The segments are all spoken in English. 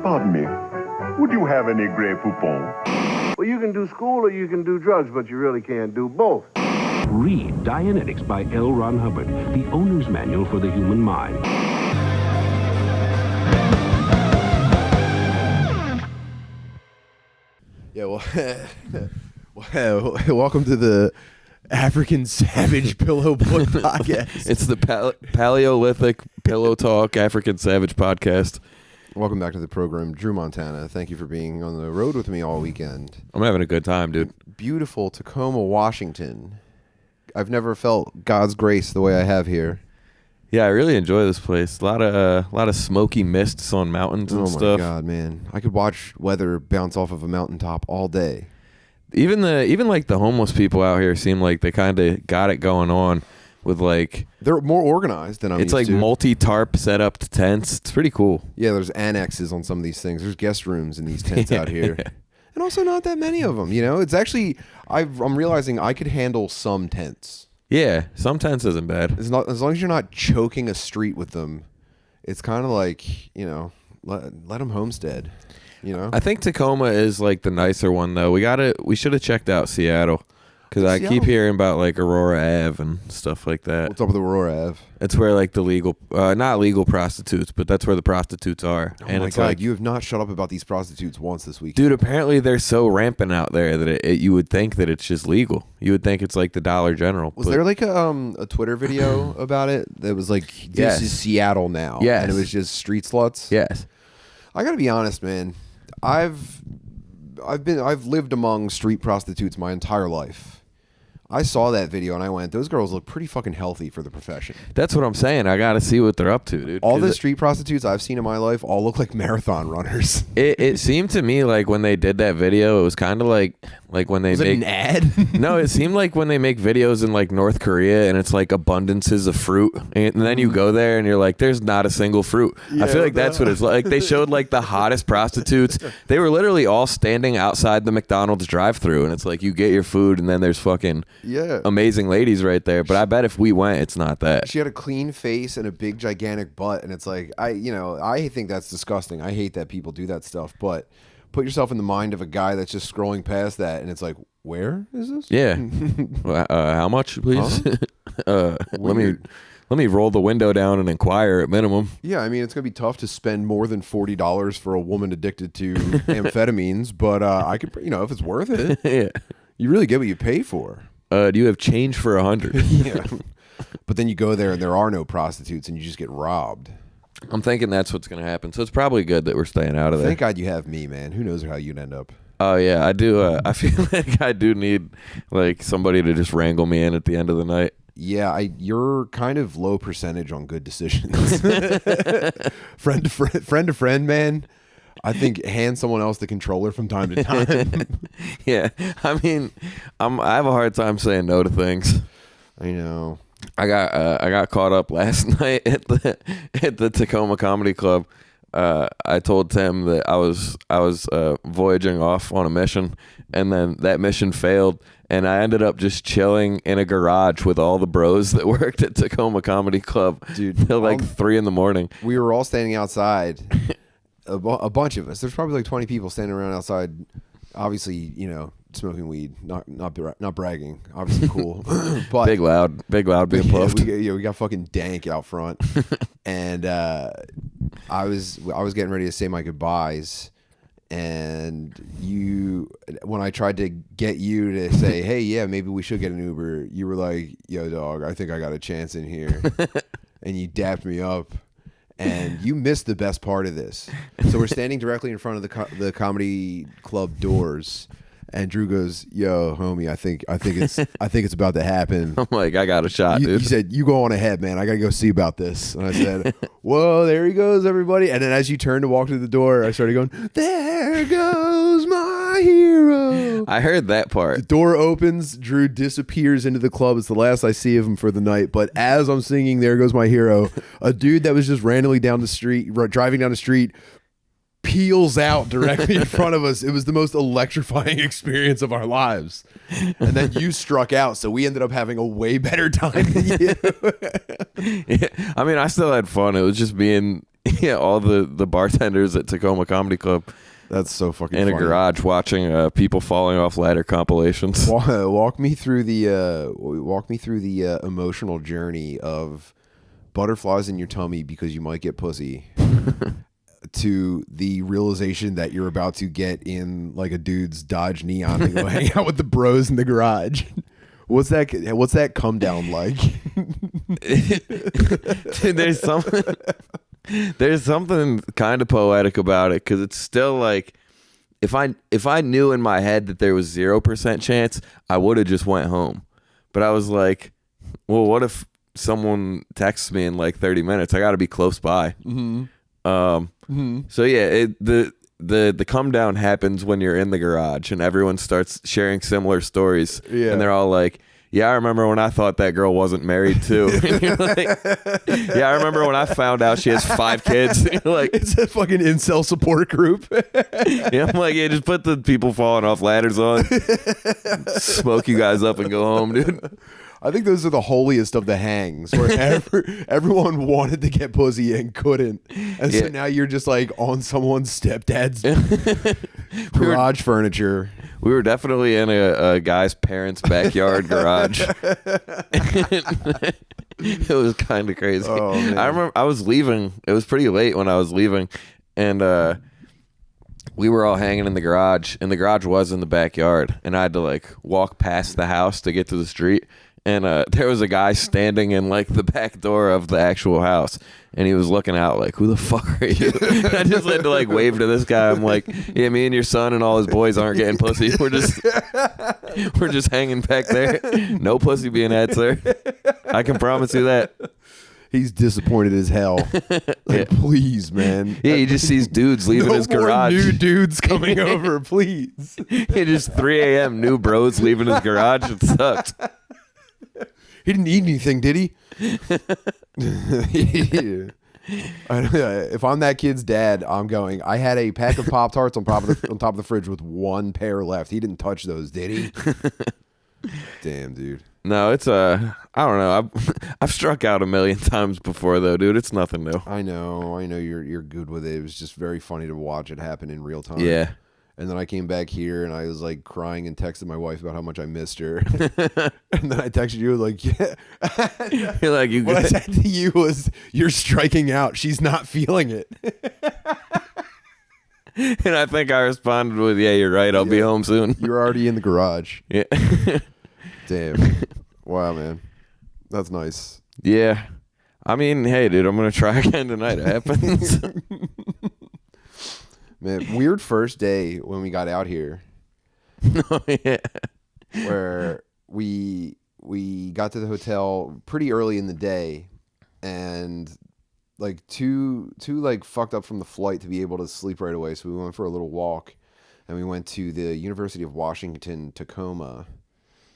Pardon me. Would you have any Grey Poupon? Well, you can do school or you can do drugs, but you really can't do both. Read Dianetics by L. Ron Hubbard, the owner's manual for the human mind. Yeah, well, welcome to the African Savage Pillow Book Podcast. It's the Paleolithic Pillow Talk African Savage Podcast. Welcome back to the program, Drew Montana. Thank you for being on the road with me all weekend. I'm having a good time, dude. Beautiful Tacoma, Washington. I've never felt God's grace the way I have here. Yeah, I really enjoy this place. A lot of smoky mists on mountains and stuff. Oh my God, man! I could watch weather bounce off of a mountaintop all day. Even like the homeless people out here seem like they kind of got it going on with like they're more organized than I'm used to. It's like multi-tarp set up tents. It's pretty cool. Yeah, there's annexes on some of these things. There's guest rooms in these tents out here. And also not that many of them, you know? It's actually, I'm realizing I could handle some tents. Yeah, some tents isn't bad. It's not, as long as you're not choking a street with them, it's kind of like, you know, let them homestead, you know? I think Tacoma is like the nicer one, though. We should have checked out Seattle. Because I keep hearing about like Aurora Ave and stuff like that. What's up with Aurora Ave? It's where like the legal, not legal prostitutes, but that's where the prostitutes are. Oh and my it's God, like, you have not shut up about these prostitutes once this week. Dude, apparently they're so rampant out there that you would think that it's just legal. You would think it's like the Dollar General. Was there like a Twitter video about it that was like, this is Seattle now? Yes. And it was just street sluts? Yes. I gotta be honest, man. I've lived among street prostitutes my entire life. I saw that video and I went, those girls look pretty fucking healthy for the profession. That's what I'm saying. I got to see what they're up to, dude. All the street prostitutes I've seen in my life all look like marathon runners. It seemed to me like when they did that video, it was kind of like when they was make it an ad. No, it seemed like when they make videos in like North Korea and it's like abundances of fruit, and then you go there and you're like, there's not a single fruit. Yeah, I feel like that's what it's like. They showed like the hottest prostitutes. They were literally all standing outside the McDonald's drive-thru, and it's like you get your food and then there's fucking amazing ladies right there. But I bet if we went, it's not that. She had a clean face and a big gigantic butt, and it's like I think that's disgusting. I hate that people do that stuff, but put yourself in the mind of a guy that's just scrolling past that, and it's like, where is this? Yeah. How much, please? Huh? Let me roll the window down and inquire at minimum. Yeah, I mean, it's gonna be tough to spend more than $40 for a woman addicted to amphetamines, but I could, if it's worth it. Yeah. You really get what you pay for. Do you have change for 100? Yeah. But then you go there and there are no prostitutes and you just get robbed. I'm thinking that's what's going to happen. So it's probably good that we're staying out of there. Thank God you have me, man. Who knows how you'd end up. Oh, yeah, I do. I feel like I do need like somebody to just wrangle me in at the end of the night. Yeah, you're kind of low percentage on good decisions. friend to friend, man. I think hand someone else the controller from time to time. Yeah, I mean, I have a hard time saying no to things. I know. I got caught up last night at the Tacoma Comedy Club. I told Tim that I was voyaging off on a mission, and then that mission failed, and I ended up just chilling in a garage with all the bros that worked at Tacoma Comedy Club, dude, till like 3 a.m. We were all standing outside. A bunch of us. There's probably like 20 people standing around outside. Obviously, smoking weed. Not bragging. Obviously, cool. But big loud being puffed. We got fucking dank out front, and I was getting ready to say my goodbyes, and when I tried to get you to say, hey, yeah, maybe we should get an Uber, you were like, yo, dog, I think I got a chance in here, and you dapped me up. And you missed the best part of this. So we're standing directly in front of the comedy club doors, and Drew goes, "Yo, homie, I think it's about to happen." I'm like, I got a shot, dude. He said, "You go on ahead, man. I gotta go see about this." And I said, "Whoa, there he goes, everybody!" And then as you turned to walk through the door, I started going, "There goes my hero." I heard that part. The door opens. Drew disappears into the club. It's the last I see of him for the night. But as I'm singing, "There goes my hero," a dude that was just randomly driving down the street, peels out directly in front of us. It was the most electrifying experience of our lives. And then you struck out, so we ended up having a way better time than you. Yeah. I mean, I still had fun. It was just being Yeah, all the bartenders at Tacoma Comedy Club That's so fucking in a funny. garage watching people falling off ladder compilations. Walk me through the emotional journey of butterflies in your tummy because you might get pussy to the realization that you're about to get in like a dude's Dodge Neon and go hang out with the bros in the garage. What's that come down like? Dude, there's something kind of poetic about it, because it's still like, if I knew in my head that there was 0% chance, I would have just went home. But I was like, well, what if someone texts me in like 30 minutes? I got to be close by. So yeah, the come down happens when you're in the garage and everyone starts sharing similar stories. Yeah. And they're all like, yeah, I remember when I thought that girl wasn't married too. And you're like, yeah, I remember when I found out she has 5 kids. And you're like, It's a fucking incel support group. yeah, I'm like, yeah, just put the people falling off ladders on, smoke you guys up and go home, dude. I think those are the holiest of the hangs, where everyone wanted to get pussy and couldn't, and so Yeah. now you're just like on someone's stepdad's garage furniture. We were definitely in a guy's parents' backyard garage. It was kind of crazy. Oh, man. I remember I was leaving. It was pretty late when I was leaving, and we were all hanging in the garage, and the garage was in the backyard, and I had to like walk past the house to get to the street. And there was a guy standing in like the back door of the actual house, and he was looking out like, "Who the fuck are you?" And I just had to like wave to this guy. I'm like, "Yeah, me and your son and all his boys aren't getting pussy. We're just hanging back there. No pussy being had, sir. I can promise you that." He's disappointed as hell. Like, please, man. Yeah, he just sees dudes leaving No his more garage. new dudes coming over, please. He just 3 a.m. new bros leaving his garage. It sucked. He didn't eat anything, did he? If I'm that kid's dad, I'm going, I had a pack of Pop-Tarts on top of the fridge with 1 pair left. He didn't touch those, did he? Damn, dude. No, it's I don't know. I've struck out 1,000,000 times before though, dude. It's nothing new. I know you're good with it. It was just very funny to watch it happen in real time. Yeah. And then I came back here and I was like crying and texted my wife about how much I missed her. And then I texted you like, yeah. You're like, you What I good? said to you was, you're striking out. She's not feeling it. And I think I responded with, "Yeah, you're right. I'll be home soon." You're already in the garage. Yeah. Damn. Wow, man. That's nice. Yeah. I mean, hey, dude, I'm gonna try again tonight. It happens. Man, weird first day when we got out here. Oh, yeah. Where we got to the hotel pretty early in the day, and like too like fucked up from the flight to be able to sleep right away. So we went for a little walk, and we went to the University of Washington, Tacoma.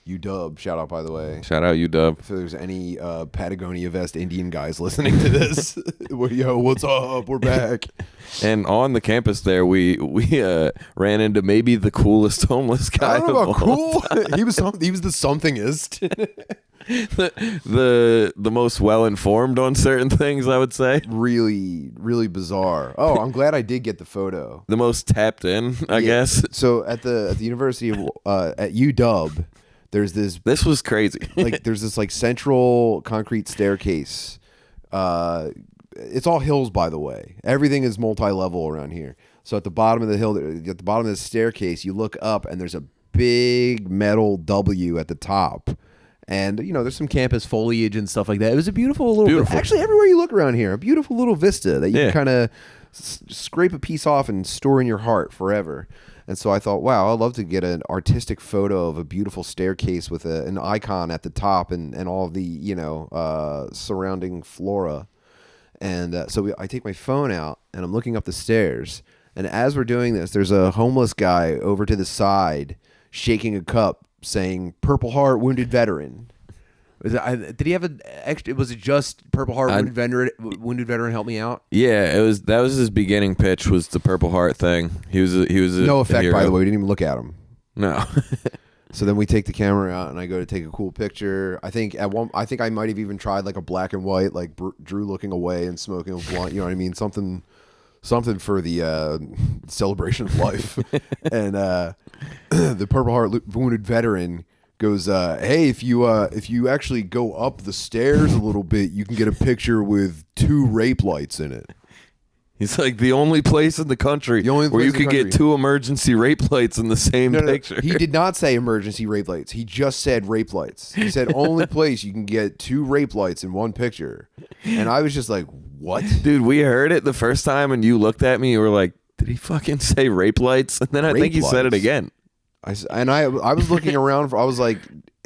UW, shout out, by the way. Shout out UW. If there's any Patagonia vest Indian guys listening to this, yo, what's up? We're back. And on the campus there, we ran into maybe the coolest homeless guy. I don't know of about all cool. He was the somethingest. the most well informed on certain things, I would say. Really, really bizarre. Oh, I'm glad I did get the photo. The most tapped in, I guess. So at the University of at UW, there's this This was crazy. there's this like central concrete staircase. It's all hills, by the way. Everything is multi-level around here. So at the bottom of the hill, at the bottom of the staircase, you look up and there's a big metal W at the top. And, there's some campus foliage and stuff like that. It was a beautiful little... Actually, everywhere you look around here, a beautiful little vista that you can kind of scrape a piece off and store in your heart forever. And so I thought, wow, I'd love to get an artistic photo of a beautiful staircase with an icon at the top and all of the, surrounding flora. And so I take my phone out and I'm looking up the stairs. And as we're doing this, there's a homeless guy over to the side shaking a cup saying Purple Heart Wounded Veteran. Did he have an extra? Was it just Purple Heart Wounded Veteran? Help me out. Yeah, that was his beginning pitch, was the Purple Heart thing. He was No effect, hero. by the way. We didn't even look at him. No. So then we take the camera out, and I go to take a cool picture. I think I might have even tried like a black and white, like Drew looking away and smoking a blunt. You know what I mean? Something for the celebration of life. And the Purple Heart wounded veteran goes, "Hey, if you actually go up the stairs a little bit, you can get a picture with 2 rape lights in it." He's like, the only place in the country where you can get 2 emergency rape lights in the same picture. He did not say emergency rape lights. He just said rape lights. He said only place you can get 2 rape lights in one picture. And I was just like, what? Dude, we heard it the first time and you looked at me. You were like, did he fucking say rape lights? And then I think he said it again. I was looking around. I was like,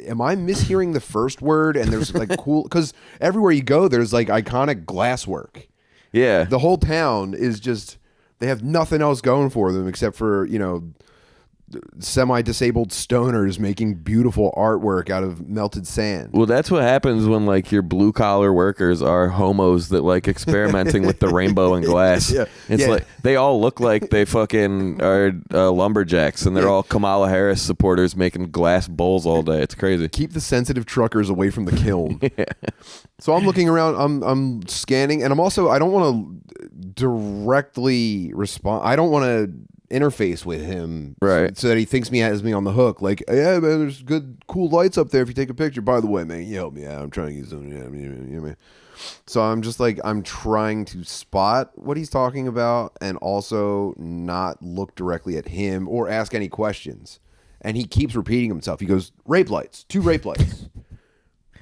am I mishearing the first word? And there's like cool, because everywhere you go, there's like iconic glasswork. Yeah. The whole town is just, they have nothing else going for them except for, you know, semi-disabled stoners making beautiful artwork out of melted sand. Well, that's what happens when like your blue collar workers are homos that like experimenting with the rainbow and glass. Yeah. It's like they all look like they fucking are lumberjacks, and they're all Kamala Harris supporters making glass bowls all day. It's crazy. Keep the sensitive truckers away from the kiln. Yeah. So I'm looking around, I'm scanning, and I don't want to directly respond. I don't want to interface with him, right? So that he thinks has me on the hook. Like, yeah, man, there's good, cool lights up there if you take a picture. By the way, man, you help me out. I'm trying to use them. Yeah. So I'm just like, I'm trying to spot what he's talking about and also not look directly at him or ask any questions. And he keeps repeating himself. He goes, rape lights, 2 rape lights,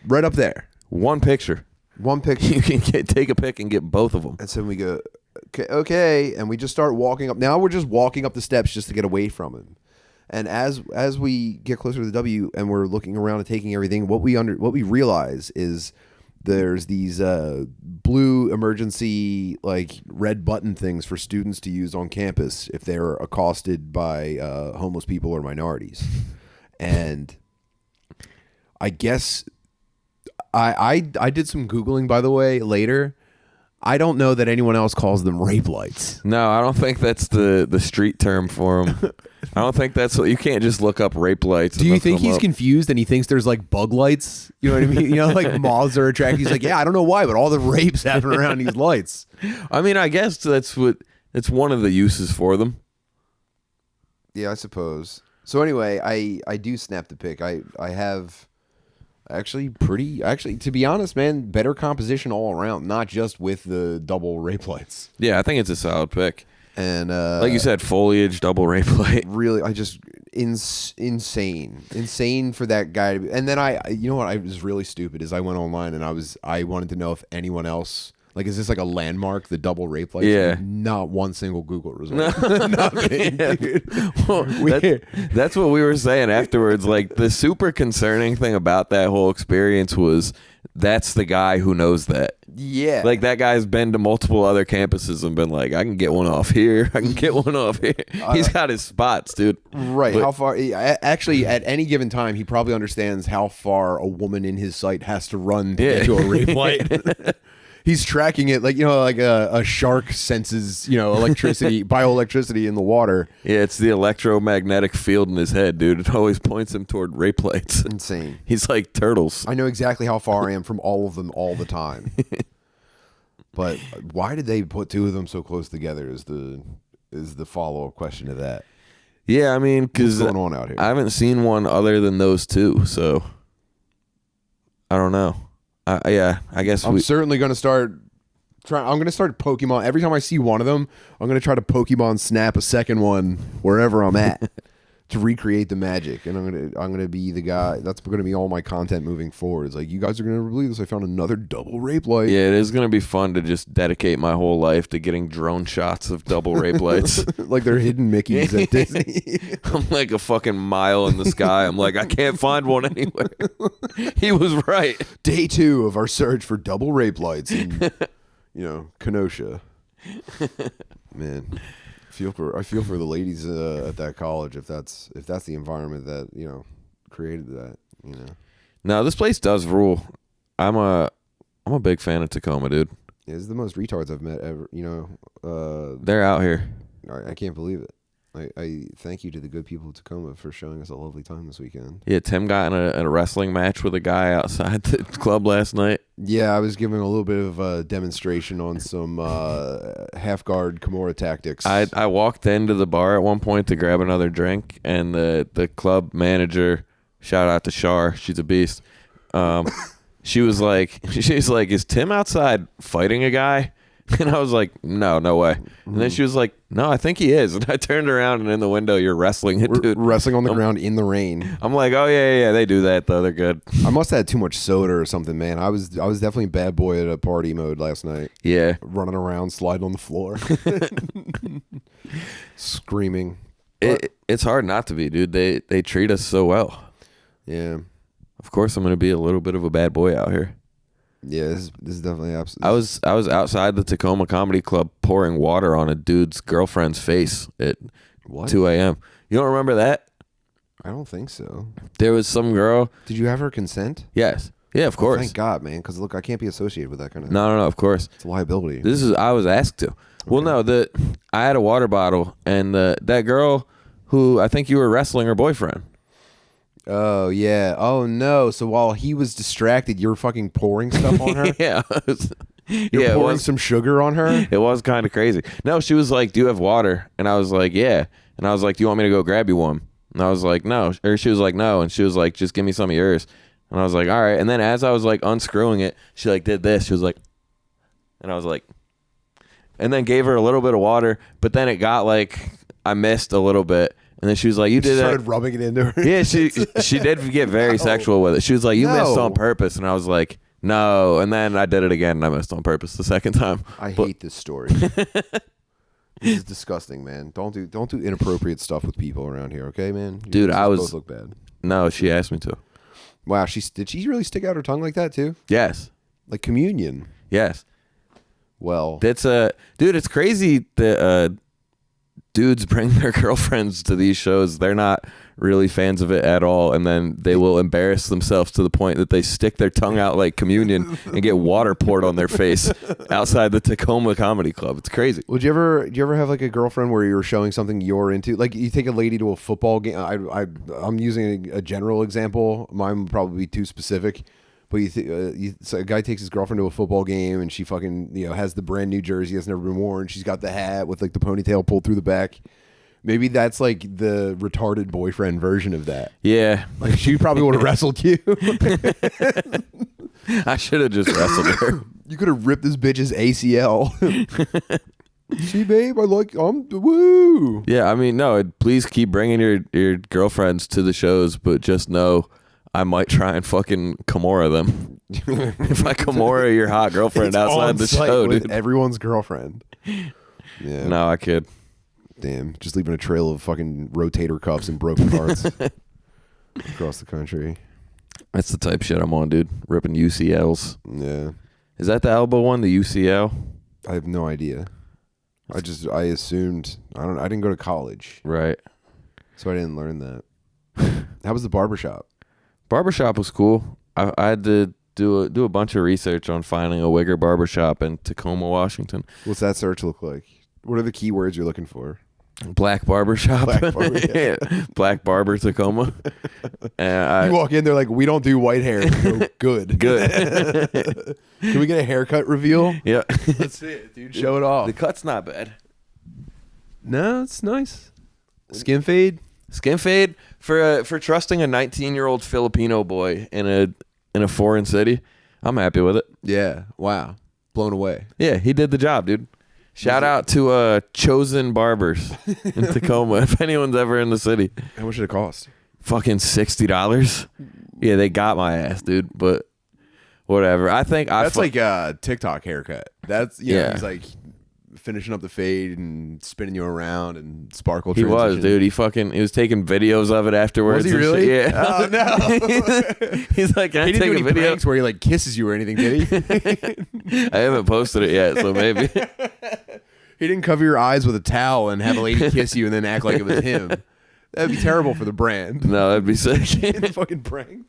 right up there. One picture. You can take a pic and get both of them. And so we go, okay, and we just start walking up. Now we're just walking up the steps just to get away from him. And as we get closer to the W and we're looking around and taking everything, what we realize is there's these blue emergency like red button things for students to use on campus if they're accosted by homeless people or minorities. And I guess I did some Googling, by the way, later. I don't know that anyone else calls them rape lights. No, I don't think that's the street term for them. I don't think that's what, you can't just look up rape lights. Do you think he's confused and he thinks there's like bug lights? You know what I mean? You know, like moths are attracted. He's like, yeah, I don't know why, but all the rapes happen around these lights. I mean, I guess that's one of the uses for them. Yeah, I suppose. So anyway, I do snap the pic. I have actually to be honest, man, better composition all around, not just with the double rape lights. Yeah, I think it's a solid pick. And like you said, foliage, double rape light. Really, I just insane for that guy to be. And then you know what I was really stupid is I went online and I wanted to know if anyone else, like, is this like a landmark, the double rape lights? Yeah. Not one single Google result. Nothing. Yeah. Well, that's what we were saying afterwards. Like, the super concerning thing about that whole experience was that's the guy who knows that. Yeah. Like, that guy's been to multiple other campuses and been like, I can get one off here. I can get one off here. He's got his spots, dude. Right. But how far? Actually, at any given time, he probably understands how far a woman in his sight has to run to get to a rape light. He's tracking it like, you know, like a shark senses, you know, electricity, bioelectricity in the water. Yeah, it's the electromagnetic field in his head, dude. It always points him toward rape lights. Insane. He's like turtles. I know exactly how far I am from all of them all the time. But why did they put 2 of them so close together is the follow-up question to that. Yeah, I mean, because what's going on out here? I haven't seen one other than those 2, so I don't know. Yeah, I guess I'm certainly going to start I'm going to start Pokemon. Every time I see one of them, I'm going to try to Pokemon snap a second one wherever I'm at to recreate the magic. And I'm going to be the guy. That's going to be all my content moving forward. It's like, you guys are going to believe this. I found another double rape light. Yeah, it is going to be fun to just dedicate my whole life to getting drone shots of double rape lights. Like they're hidden Mickeys at Disney. I'm like a fucking mile in the sky. I'm like, I can't find one anywhere. He was right. Day 2 of our search for double rape lights in, you know, Kenosha. Man. I feel for the ladies at that college if that's the environment that, you know, created that, you know. No, this place does rule. I'm a big fan of Tacoma, dude. It's the most retards I've met ever, you know. They're out here. I can't believe it. I thank you to the good people of Tacoma for showing us a lovely time this weekend. Yeah, Tim got in a wrestling match with a guy outside the club last night. Yeah, I was giving a little bit of a demonstration on some half guard Kimura tactics. I walked into the bar at one point to grab another drink, and the club manager, shout out to Shar, she's a beast. She was like, is Tim outside fighting a guy? And I was like, no way. And then she was like, no, I think he is. And I turned around, and in the window, you're wrestling it, dude. Wrestling on the ground in the rain. I'm like, oh yeah, they do that though. They're good. I must have had too much soda or something, man. I was definitely bad boy at a party mode last night. Yeah, running around, sliding on the floor, screaming. It's hard not to be, dude. They treat us so well. Yeah. Of course, I'm gonna be a little bit of a bad boy out here. Yeah, this is definitely absolute. I was outside the Tacoma Comedy Club pouring water on a dude's girlfriend's face at 2 a.m. You don't remember that? I don't think so. There was some girl. Did you have her consent? Yes. Yeah, of course. Thank God, man. Because look, I can't be associated with that kind of. No, of course. It's a liability. I was asked to. Okay. Well, no, I had a water bottle, and that girl who I think you were wrestling her boyfriend. Oh, yeah. Oh, no. So while he was distracted, you were fucking pouring stuff on her? Yeah. You're pouring some sugar on her? It was kind of crazy. No, she was like, do you have water? And I was like, yeah. And I was like, do you want me to go grab you one? And I was like, no. Or she was like, no. And she was like, just give me some of yours. And I was like, all right. And then as I was like unscrewing it, she like did this. She was like, and I was like, and then gave her a little bit of water. But then it got like, I missed a little bit. And then she was like, you did that. Started rubbing it into her. Yeah, she did get very sexual with it. She was like, you missed on purpose. And I was like, no. And then I did it again, and I missed on purpose the second time. I hate this story. This is disgusting, man. Don't do inappropriate stuff with people around here, okay, man? Dude, I was. Both look bad. No, she asked me to. Wow, did she really stick out her tongue like that too? Yes. Like communion. Yes. Well, that's dude. It's crazy that dudes bring their girlfriends to these shows. They're not really fans of it at all, and then they will embarrass themselves to the point that they stick their tongue out like communion and get water poured on their face outside the Tacoma Comedy Club. It's crazy. Would you ever have like a girlfriend where you were showing something you're into? Like you take a lady to a football game. I'm using a general example. Mine would probably be too specific. But so a guy takes his girlfriend to a football game, and she fucking has the brand new jersey that's never been worn. She's got the hat with like the ponytail pulled through the back. Maybe that's like the retarded boyfriend version of that. Yeah, like she probably would have wrestled you. I should have just wrestled her. You could have ripped this bitch's ACL. See, babe, woo. Yeah, I mean, no. Please keep bringing your girlfriends to the shows, but just know. I might try and fucking Kimura them. If I Kimura your hot girlfriend outside the show, with dude. Everyone's girlfriend. Yeah. No, I kid. Damn. Just leaving a trail of fucking rotator cuffs and broken parts across the country. That's the type of shit I'm on, dude. Ripping UCLs. Yeah. Is that the elbow one, the UCL? I have no idea. I assumed. I didn't go to college. Right. So I didn't learn that. How was the barbershop? Barbershop was cool. I had to do a bunch of research on finding a wigger barbershop in Tacoma, Washington. What's that search look like? What are the keywords you're looking for? Black barbershop. Black barber, yeah. Black barber Tacoma. And you walk in, they're like, we don't do white hair. Go, good. Good. Can we get a haircut reveal? Yeah. Let's see it, dude. Show it off. The cut's not bad. No, it's nice. Skin fade? Skin fade for trusting a 19-year-old Filipino boy in a foreign city. I'm happy with it. Yeah. Wow. Blown away. Yeah, he did the job, dude. Shout out to Chosen Barbers in Tacoma. If anyone's ever in the city. How much did it cost? Fucking $60. Yeah, they got my ass, dude. But whatever. I think that's like a TikTok haircut. That's yeah. He's like finishing up the fade and spinning you around and sparkle. He was, dude. He was taking videos of it afterwards. Was he really? Yeah. Oh no. He's like, he didn't do any video pranks where he like kisses you or anything, did he? I haven't posted it yet, so maybe. He didn't cover your eyes with a towel and have a lady kiss you and then act like it was him. That'd be terrible for the brand. No, that'd be sick. Fucking pranks.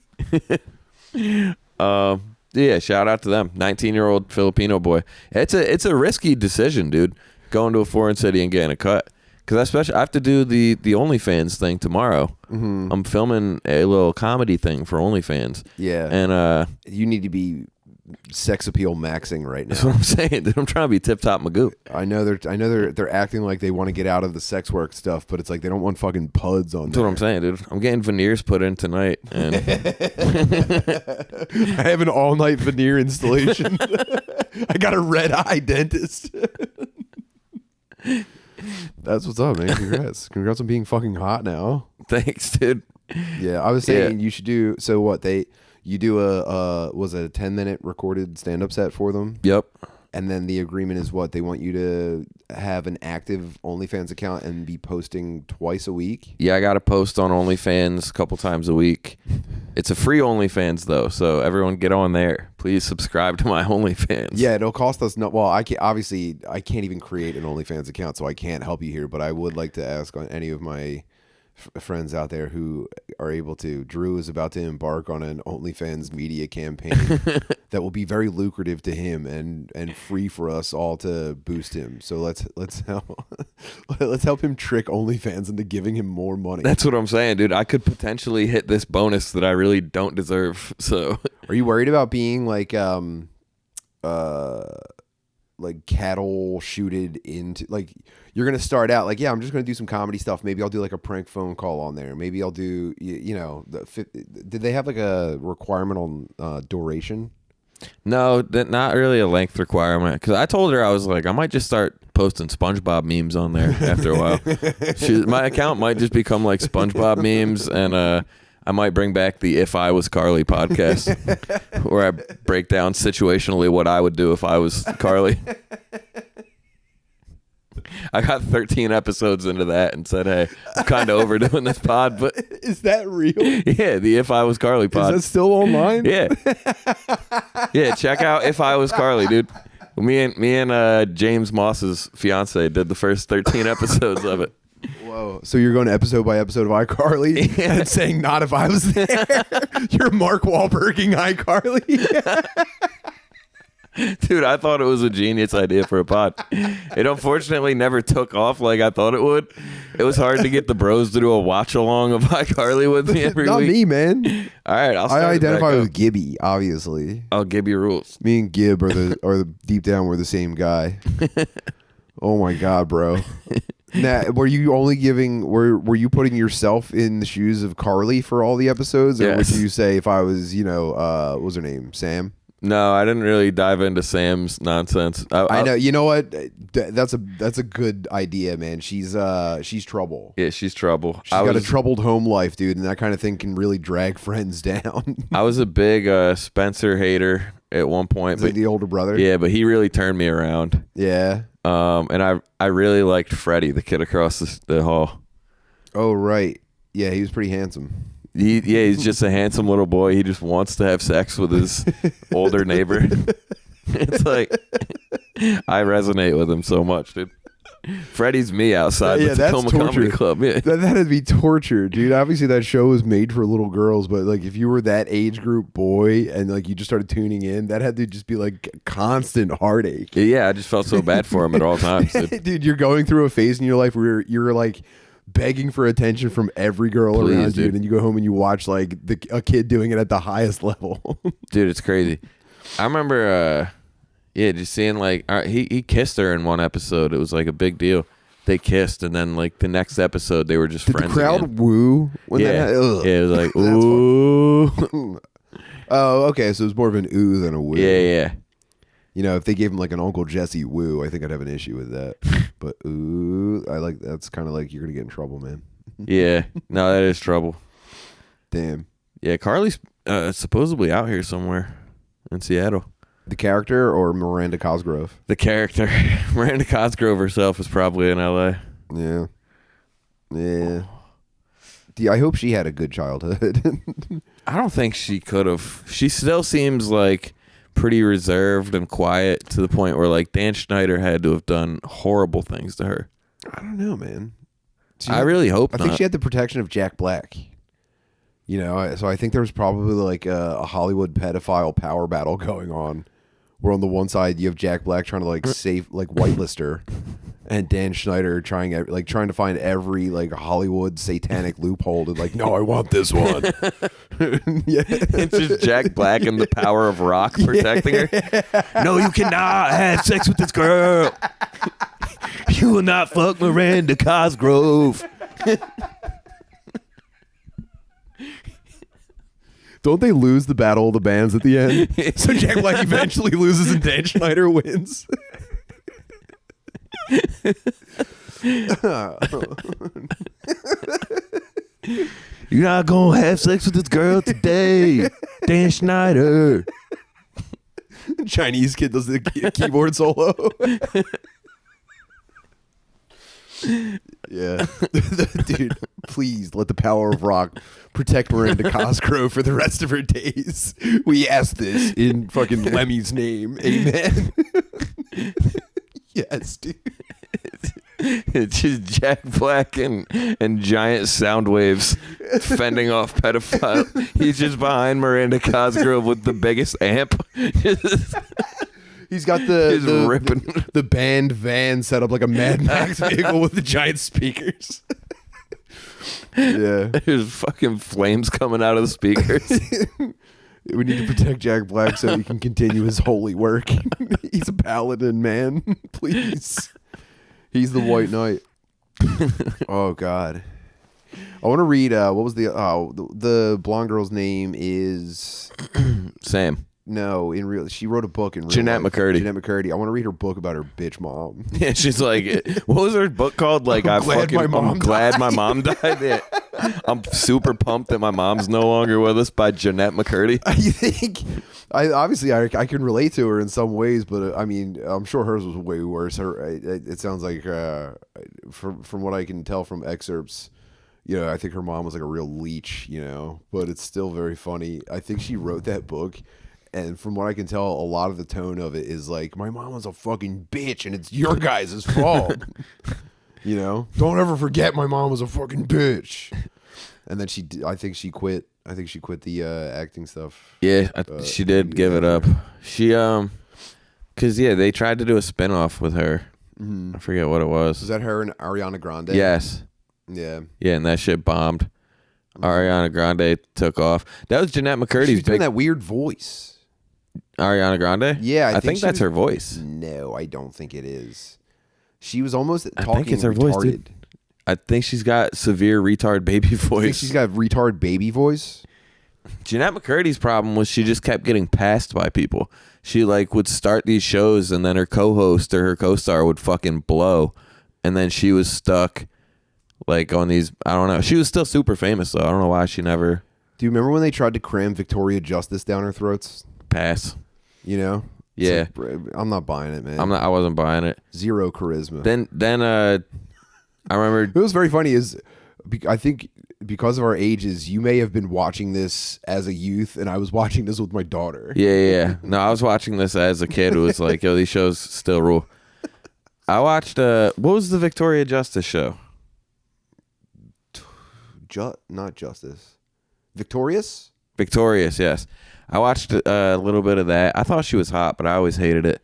Yeah, shout out to them. 19-year-old Filipino boy. It's a risky decision, dude, going to a foreign city and getting a cut. Because especially I have to do the OnlyFans thing tomorrow. Mm-hmm. I'm filming a little comedy thing for OnlyFans. Yeah, and you need to be sex appeal maxing right now. That's what I'm saying, dude. I'm trying to be tip top Magoo. I know they're acting like they want to get out of the sex work stuff, but it's like they don't want fucking puds on. That's what I'm saying, dude. I'm getting veneers put in tonight, and I have an all night veneer installation. I got a red eye dentist. That's what's up, man. Congrats on being fucking hot now. Thanks, dude. Yeah, I was saying you should do. So what you do was it a 10-minute recorded stand-up set for them? Yep. And then the agreement is what? They want you to have an active OnlyFans account and be posting twice a week? Yeah, I got to post on OnlyFans a couple times a week. It's a free OnlyFans, though, so everyone get on there. Please subscribe to my OnlyFans. Yeah, it'll cost us no. Well, I can't even create an OnlyFans account, so I can't help you here. But I would like to ask on any of my friends out there who are able to. Drew is about to embark on an OnlyFans media campaign that will be very lucrative to him and free for us all to boost him. So let's help him trick OnlyFans into giving him more money. That's what I'm saying, dude. I could potentially hit this bonus that I really don't deserve. So, are you worried about being like cattle shooted into, like, you're gonna start out like, yeah, I'm just gonna do some comedy stuff, maybe I'll do like a prank phone call on there, maybe I'll do did they have like a requirement on duration? No, not really a length requirement, because I told her, I was like, I might just start posting SpongeBob memes on there after a while. My account might just become like SpongeBob memes, and I might bring back the If I Was Carly podcast, where I break down situationally what I would do if I was Carly. I got 13 episodes into that and said, hey, I'm kind of overdoing this pod, but... Is that real? Yeah, the If I Was Carly pod. Is that still online? Yeah. Yeah, check out If I Was Carly, dude. Me and James Moss's fiance did the first 13 episodes of it. Whoa. So you're going episode by episode of iCarly and saying, not if I was there. You're Mark Wahlberging iCarly. Dude, I thought it was a genius idea for a pod. It unfortunately never took off like I thought it would. It was hard to get the bros to do a watch along of iCarly with me every Not week. Not me, man. All right, I identify with Gibby, obviously. Oh, Gibby rules. Me and Gib are deep down, we're the same guy. Oh my God, bro. Now, were you only giving? Were you putting yourself in the shoes of Carly for all the episodes, or yes. would you say if I was, what was her name, Sam? No, I didn't really dive into Sam's nonsense. I know. You know what? That's a good idea, man. She's trouble. Yeah, she's trouble. She's got a troubled home life, dude, and that kind of thing can really drag friends down. I was a big Spencer hater at one point, but the older brother. Yeah, but he really turned me around. Yeah. And I really liked Freddie, the kid across the hall. Oh right, yeah, he was pretty handsome. He's just a handsome little boy. He just wants to have sex with his older neighbor. It's like, I resonate with him so much, dude. Freddie's me outside the Tacoma Comedy Club. Yeah. That'd be torture, dude. Obviously, that show was made for little girls, but like if you were that age group boy and like you just started tuning in, that had to just be like constant heartache. Yeah, I just felt so bad for him at all times, dude. Dude, you're going through a phase in your life where you're like begging for attention from every girl around you, and then you go home and you watch like a kid doing it at the highest level. Dude, it's crazy. I remember just seeing like he kissed her in one episode. It was like a big deal. They kissed, and then like the next episode they were just friends. The crowd again. woo when yeah. That yeah, it was like ooh. Oh, okay, so it was more of an ooh than a woo. Yeah. You know, if they gave him like an Uncle Jesse woo, I think I'd have an issue with that. But ooh, that's kind of like you're gonna get in trouble, man. Yeah, no, that is trouble. Damn. Yeah, Carly's supposedly out here somewhere in Seattle. The character or Miranda Cosgrove? The character. Miranda Cosgrove herself is probably in LA. Yeah. Yeah. I hope she had a good childhood. I don't think she could have. She still seems like pretty reserved and quiet to the point where like Dan Schneider had to have done horrible things to her. I don't know, man. I really hope not. I think she had the protection of Jack Black. You know, so I think there was probably like a Hollywood pedophile power battle going on where on the one side you have Jack Black trying to like save like whitelist her, and Dan Schneider trying to find every like Hollywood satanic loophole to like, no, I want this one. Yeah. It's just Jack Black and the power of rock protecting her. No, you cannot have sex with this girl. You will not fuck Miranda Cosgrove. Don't they lose the battle of the bands at the end? So Jack Black eventually loses and Dan Schneider wins. You're not gonna have sex with this girl today, Dan Schneider. Chinese kid does the keyboard solo. Yeah. Dude, please let the power of rock protect Miranda Cosgrove for the rest of her days. We ask this in fucking Lemmy's name. Amen. Yes, dude. It's just Jack Black and giant sound waves fending off pedophile. He's just behind Miranda Cosgrove with the biggest amp. He's got the band van set up like a Mad Max vehicle with the giant speakers. Yeah. There's fucking flames coming out of the speakers. We need to protect Jack Black so he can continue his holy work. He's a paladin, man. Please. He's the White Knight. Oh, God. I want to read, what was the blonde girl's name is... Sam. No, she wrote a book in real Jeanette life. McCurdy. Jeanette McCurdy. I want to read her book about her bitch mom. Yeah, she's like, what was her book called? Like, I'm glad my mom died. Yeah. I'm super pumped that my mom's no longer with us by Jeanette McCurdy. I think, I can relate to her in some ways, but I mean, I'm sure hers was way worse. It sounds like, from what I can tell from excerpts, you know, I think her mom was like a real leech, you know, but it's still very funny. I think she wrote that book. And from what I can tell, a lot of the tone of it is like, my mom was a fucking bitch and it's your guys' fault. You know? Don't ever forget my mom was a fucking bitch. And then I think she quit the acting stuff. Yeah, she did give it up. She, because, yeah, they tried to do a spinoff with her. Mm-hmm. I forget what it was. Was that her and Ariana Grande? Yes. Yeah. Yeah, and that shit bombed. Ariana Grande took off. That was Jeanette McCurdy's She's doing that weird voice. Ariana Grande? Yeah, I think that's her voice. No, I don't think it is. She was almost talking I think it's her retarded. voice, dude. I think she's got severe retard baby voice. I think she's got retard baby voice. Jeanette McCurdy's problem was she just kept getting passed by people. She like would start these shows and then her co-host or her co-star would fucking blow, and then she was stuck like on these. I don't know. She was still super famous though. I don't know why she never. Do you remember when they tried to cram Victoria Justice down our throats? Pass. You know? Yeah. Like, I'm not buying it, man. I wasn't buying it. Zero charisma. Then I remember it was very funny is I think because of our ages, you may have been watching this as a youth and I was watching this with my daughter. Yeah. No, I was watching this as a kid who was like, yo, these shows still rule. I watched what was the Victoria Justice show? Not Justice. Victorious, yes. I watched a little bit of that. I thought she was hot, but I always hated it.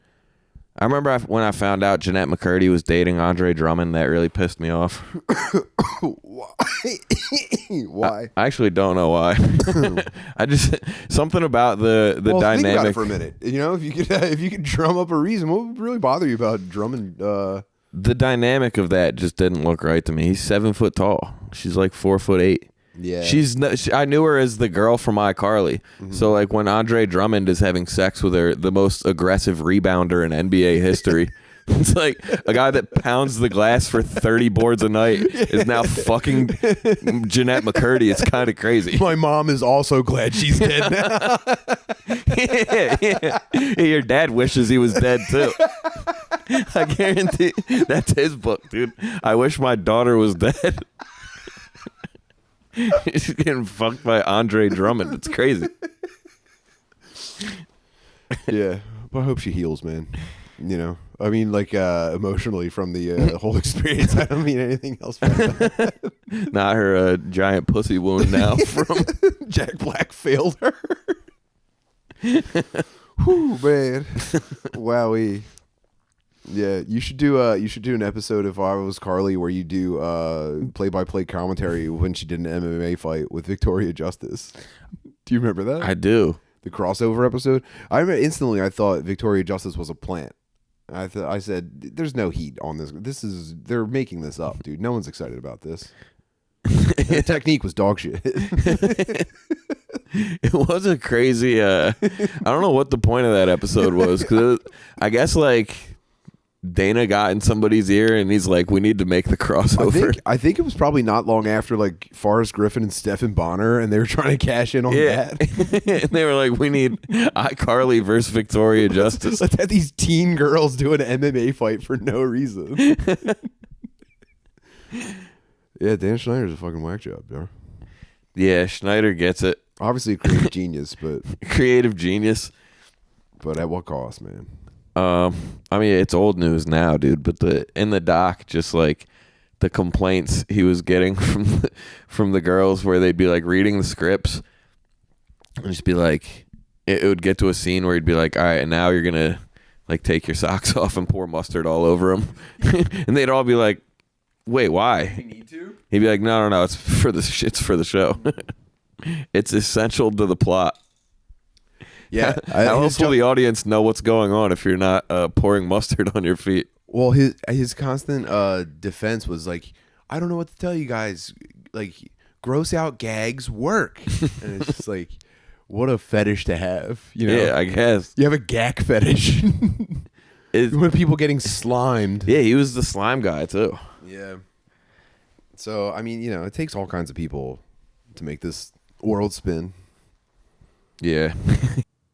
I remember when I found out Jeanette McCurdy was dating Andre Drummond, that really pissed me off. Why? I actually don't know why. I just something about the dynamic. Think about it for a minute. You know, if you could drum up a reason, what would really bother you about Drummond? The dynamic of that just didn't look right to me. He's 7 foot tall. She's like 4'8". Yeah, I knew her as the girl from iCarly. Mm-hmm. So like when Andre Drummond is having sex with her, the most aggressive rebounder in NBA history. It's like a guy that pounds the glass for 30 boards a night is now fucking Jeanette McCurdy. It's kind of crazy. My mom is also glad she's dead now. Yeah. Your dad wishes he was dead too. I guarantee that's his book, dude. I wish my daughter was dead. She's getting fucked by Andre Drummond. It's crazy. Yeah, but I hope she heals, man. You know, I mean, like emotionally from the whole experience. I don't mean anything else. Not her giant pussy wound now from Jack Black failed her. Whew, man. Wowie. Yeah, you should do an episode if I was Carly where you do play-by-play commentary when she did an MMA fight with Victoria Justice. Do you remember that? I do. The crossover episode. I remember instantly. I thought Victoria Justice was a plant. I said, "There's no heat on this. They're making this up, dude. No one's excited about this." The technique was dog shit. It was a crazy. I don't know what the point of that episode was, because I guess like Dana got in somebody's ear and he's like, "We need to make the crossover." I think it was probably not long after like Forrest Griffin and Stephen Bonner, and they were trying to cash in on that. And they were like, "We need iCarly versus Victoria Justice." Let's have these teen girls do an MMA fight for no reason. Yeah, Dan Schneider's a fucking whack job, bro. Yeah, Schneider gets it. Obviously a creative genius, but Creative genius. But at what cost, man? I mean, it's old news now, dude. But in the doc, just like the complaints he was getting from the girls, where they'd be like reading the scripts, and just be like, it would get to a scene where he'd be like, "All right, and now you're gonna like take your socks off and pour mustard all over them," and they'd all be like, "Wait, why?" You need to? He'd be like, "No, it's for the show. It's essential to the plot." Yeah. How else will the audience know what's going on if you're not pouring mustard on your feet? Well, his constant defense was like, "I don't know what to tell you guys. Like, gross out gags work." And it's just like, what a fetish to have, you know? Yeah, I guess. You have a gag fetish. When people getting slimed. Yeah, he was the slime guy too. Yeah. So, I mean, you know, it takes all kinds of people to make this world spin. Yeah.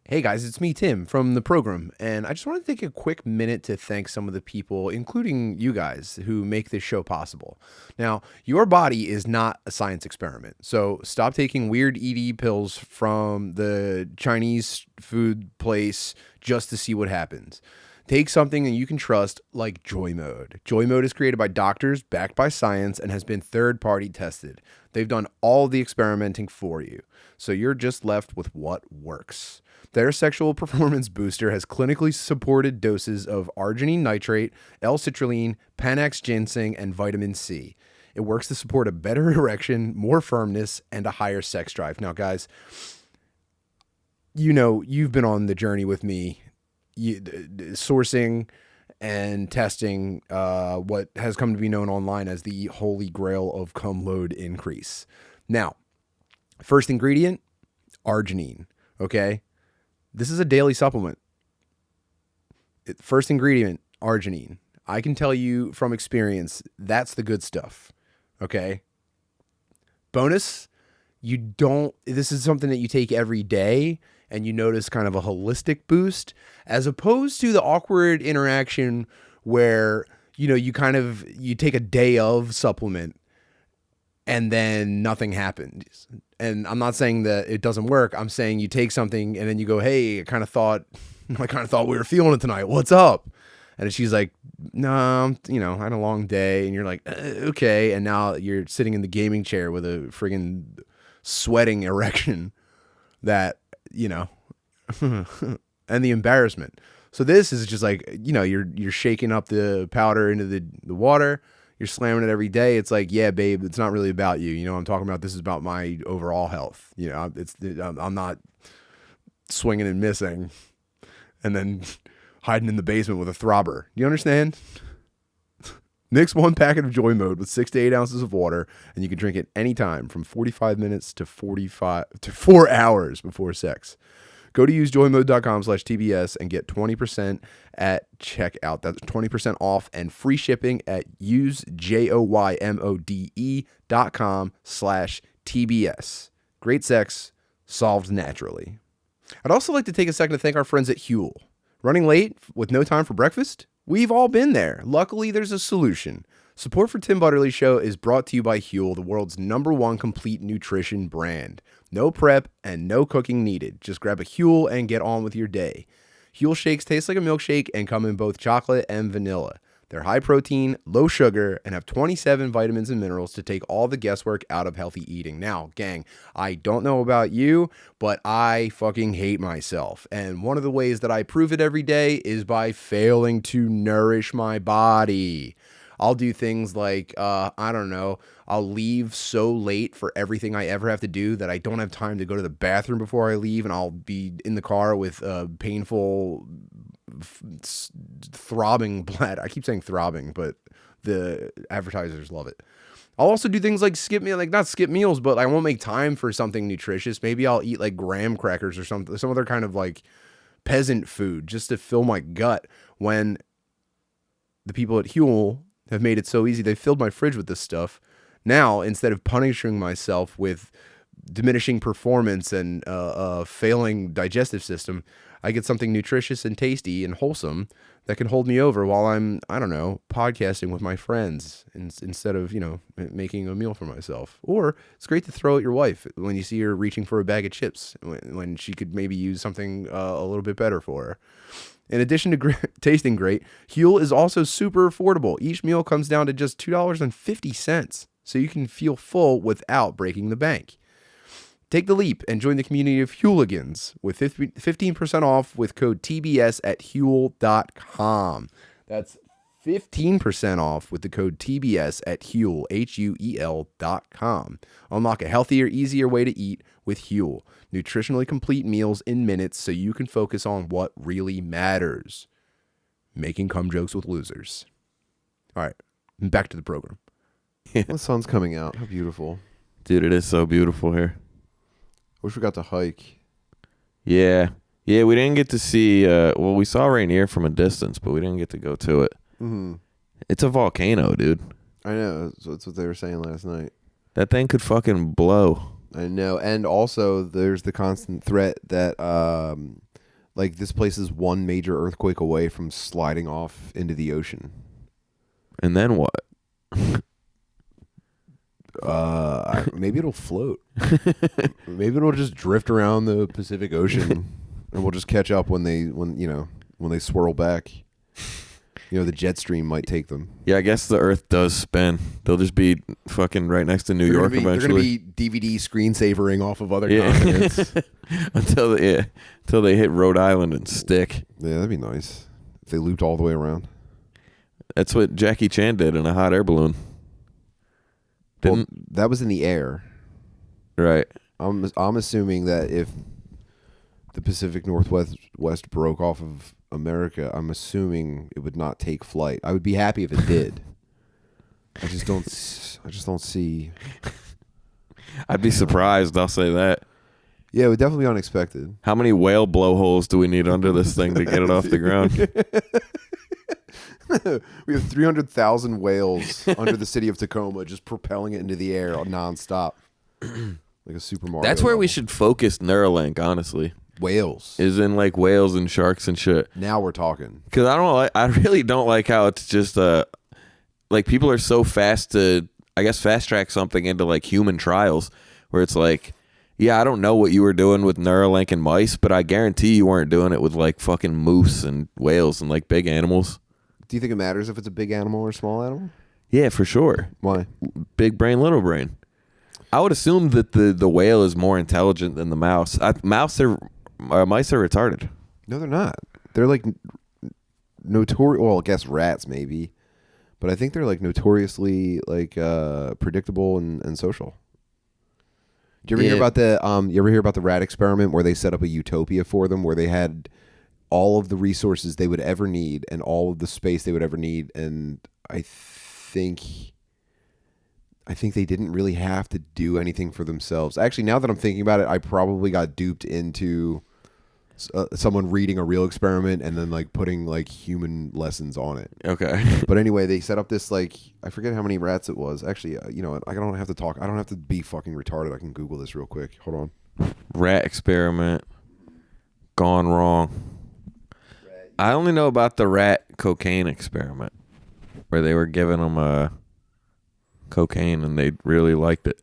Hey guys, it's me, Tim, from the program, and I just want to take a quick minute to thank some of the people, including you guys, who make this show possible. Now, your body is not a science experiment, so stop taking weird ED pills from the Chinese food place just to see what happens. Take something that you can trust, like Joy Mode. Joy Mode is created by doctors, backed by science, and has been third-party tested. They've done all the experimenting for you, so you're just left with what works. Their sexual performance booster has clinically supported doses of arginine nitrate, L-citrulline, Panax ginseng, and vitamin C. It works to support a better erection, more firmness, and a higher sex drive. Now, guys, you know, you've been on the journey with me, sourcing and testing what has come to be known online as the holy grail of cum load increase. Now, first ingredient, arginine, okay? This is a daily supplement. First ingredient, arginine. I can tell you from experience, that's the good stuff. Okay. Bonus, this is something that you take every day and you notice kind of a holistic boost, as opposed to the awkward interaction where, you know, you take a day of supplement and then nothing happens. And I'm not saying that it doesn't work. I'm saying you take something and then you go, "Hey, I kind of thought we were feeling it tonight. What's up?" And she's like, "No, you know, I had a long day." And you're like, "Okay." And now you're sitting in the gaming chair with a friggin' sweating erection that, you know, and the embarrassment. So this is just like, you know, you're shaking up the powder into the water. You're slamming it every day. It's like, yeah, babe, it's not really about you. You know what I'm talking about? This is about my overall health. You know, I'm not swinging and missing and then hiding in the basement with a throbber. Do you understand? Mix 1 packet of Joy Mode with 6 to 8 ounces of water, and you can drink it anytime from 45 minutes to 4 hours before sex. Go to usejoymode.com/TBS and get 20% at checkout. That's 20% off and free shipping at usejoymode.com/TBS. Great sex solved naturally. I'd also like to take a second to thank our friends at Huel. Running late with no time for breakfast? We've all been there. Luckily, there's a solution. Support for Tim Butterly's show is brought to you by Huel, the world's #1 complete nutrition brand. No prep and no cooking needed. Just grab a Huel and get on with your day. Huel shakes taste like a milkshake and come in both chocolate and vanilla. They're high protein, low sugar, and have 27 vitamins and minerals to take all the guesswork out of healthy eating. Now, gang, I don't know about you, but I fucking hate myself. And one of the ways that I prove it every day is by failing to nourish my body. I'll do things like, I don't know, I'll leave so late for everything I ever have to do that I don't have time to go to the bathroom before I leave, and I'll be in the car with painful throbbing bladder. I keep saying throbbing, but the advertisers love it. I'll also do things like not skip meals, but I won't make time for something nutritious. Maybe I'll eat like graham crackers or something, some other kind of like peasant food just to fill my gut, when the people at Huel have made it so easy. They filled my fridge with this stuff. Now, instead of punishing myself with diminishing performance and failing digestive system, I get something nutritious and tasty and wholesome that can hold me over while I'm, I don't know, podcasting with my friends instead of, making a meal for myself. Or it's great to throw at your wife when you see her reaching for a bag of chips when she could maybe use something a little bit better for her. In addition to tasting great, Huel is also super affordable. Each meal comes down to just $2.50, so you can feel full without breaking the bank. Take the leap and join the community of Hueligans with 15% off with code TBS at Huel.com. That's 15% off with the code TBS at Huel, Huel.com. Unlock a healthier, easier way to eat with Huel. Nutritionally complete meals in minutes so you can focus on what really matters. Making cum jokes with losers. All right, back to the program. The sun's coming out. How beautiful. Dude, it is so beautiful here. Wish we got to hike. Yeah, we didn't get to see, we saw Rainier from a distance, but we didn't get to go to it. Mm-hmm. It's a volcano, dude. I know. That's what they were saying last night. That thing could fucking blow. I know. And also, there's the constant threat that, this place is one major earthquake away from sliding off into the ocean. And then what? Maybe it'll float. Maybe it'll just drift around the Pacific Ocean, and we'll just catch up when they swirl back. The jet stream might take them. Yeah, I guess the Earth does spin. They'll just be fucking right next to New York eventually. They're going to be DVD screensavering off of other continents. until they hit Rhode Island and stick. Yeah, that'd be nice if they looped all the way around. That's what Jackie Chan did in a hot air balloon. That was in the air. Right. I'm assuming that if the Pacific Northwest broke off of America, I'm assuming it would not take flight. I would be happy if it did. I just don't see. I'd be surprised, I'll say that. Yeah, it would definitely be unexpected. How many whale blowholes do we need under this thing to get it off the ground? We have 300,000 whales under the city of Tacoma, just propelling it into the air nonstop, like a Super Mario. That's where level. we should focus Neuralink, honestly. Whales Is in like whales and sharks and shit. Now we're talking. Because I really don't like how it's just like people are so fast to, I guess, fast track something into like human trials, where it's like, yeah, I don't know what you were doing with Neuralink and mice, but I guarantee you weren't doing it with like fucking moose and whales and like big animals. Do you think it matters if it's a big animal or a small animal? Yeah, for sure. Why? Big brain, little brain. I would assume that the whale is more intelligent than the mouse. Mice are retarded. No, they're not. They're like notorious. Well, I guess rats maybe, but I think they're like notoriously like predictable and social. Do you ever hear about the You ever hear about the rat experiment where they set up a utopia for them, where they had all of the resources they would ever need and all of the space they would ever need, and I think they didn't really have to do anything for themselves. Actually, now that I'm thinking about it, I probably got duped into someone reading a real experiment and then like putting like human lessons on it. Okay. But anyway, they set up this like, I forget how many rats it was. Actually, you know what? I don't have to talk. I don't have to be fucking retarded. I can Google this real quick. Hold on. Rat experiment gone wrong. I only know about the rat cocaine experiment, where they were giving them cocaine and they really liked it.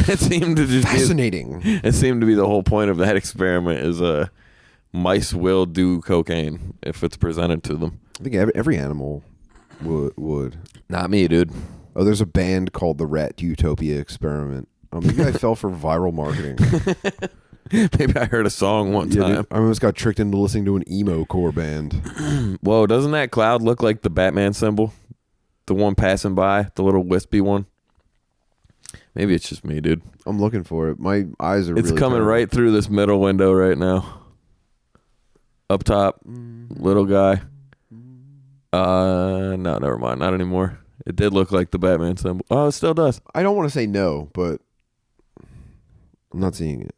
It seemed to just fascinating. It seemed to be the whole point of that experiment is mice will do cocaine if it's presented to them. I think every animal would. Not me, dude. Oh, there's a band called the Rat Utopia Experiment. Maybe I fell for viral marketing. Maybe I heard a song one Yeah, time. dude, I almost got tricked into listening to an emo core band. Whoa, doesn't that cloud look like the Batman symbol? The one passing by, the little wispy one? Maybe it's just me, dude. I'm looking for it. My eyes are It's really coming terrible. right through this middle window right now. Up top, little guy. No, never mind. Not anymore. It did look like the Batman symbol. Oh, it still does. I don't want to say no, but I'm not seeing it.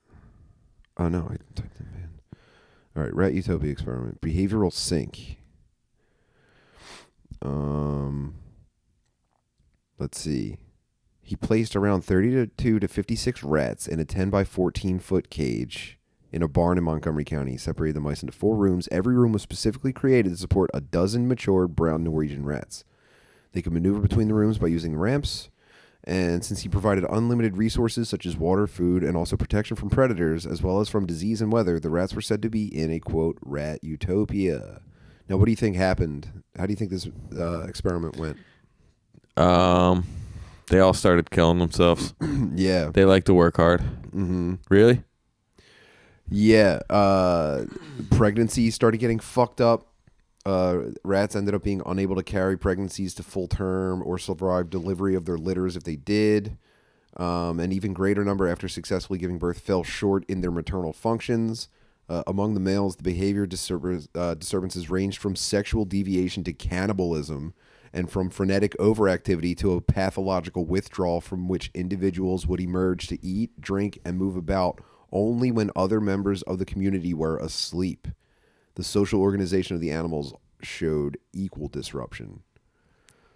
Oh, no. I typed in band. All right. Rat Utopia Experiment. Behavioral sync. Let's see. He placed around 32 to 56 rats in a 10 by 14 foot cage in a barn in Montgomery County. He separated the mice into 4 rooms. Every room was specifically created to support a dozen matured brown Norwegian rats. They could maneuver between the rooms by using ramps. And since he provided unlimited resources such as water, food, and also protection from predators, as well as from disease and weather, the rats were said to be in a, quote, rat utopia. Now, what do you think happened? How do you think this experiment went? They all started killing themselves. Yeah. They like to work hard. Mm-hmm. Really? Yeah. Pregnancy started getting fucked up. Rats ended up being unable to carry pregnancies to full term or survive delivery of their litters if they did. An even greater number after successfully giving birth fell short in their maternal functions. Among the males, the behavior disturbances ranged from sexual deviation to cannibalism, and from frenetic overactivity to a pathological withdrawal from which individuals would emerge to eat, drink, and move about only when other members of the community were asleep. The social organization of the animals showed equal disruption.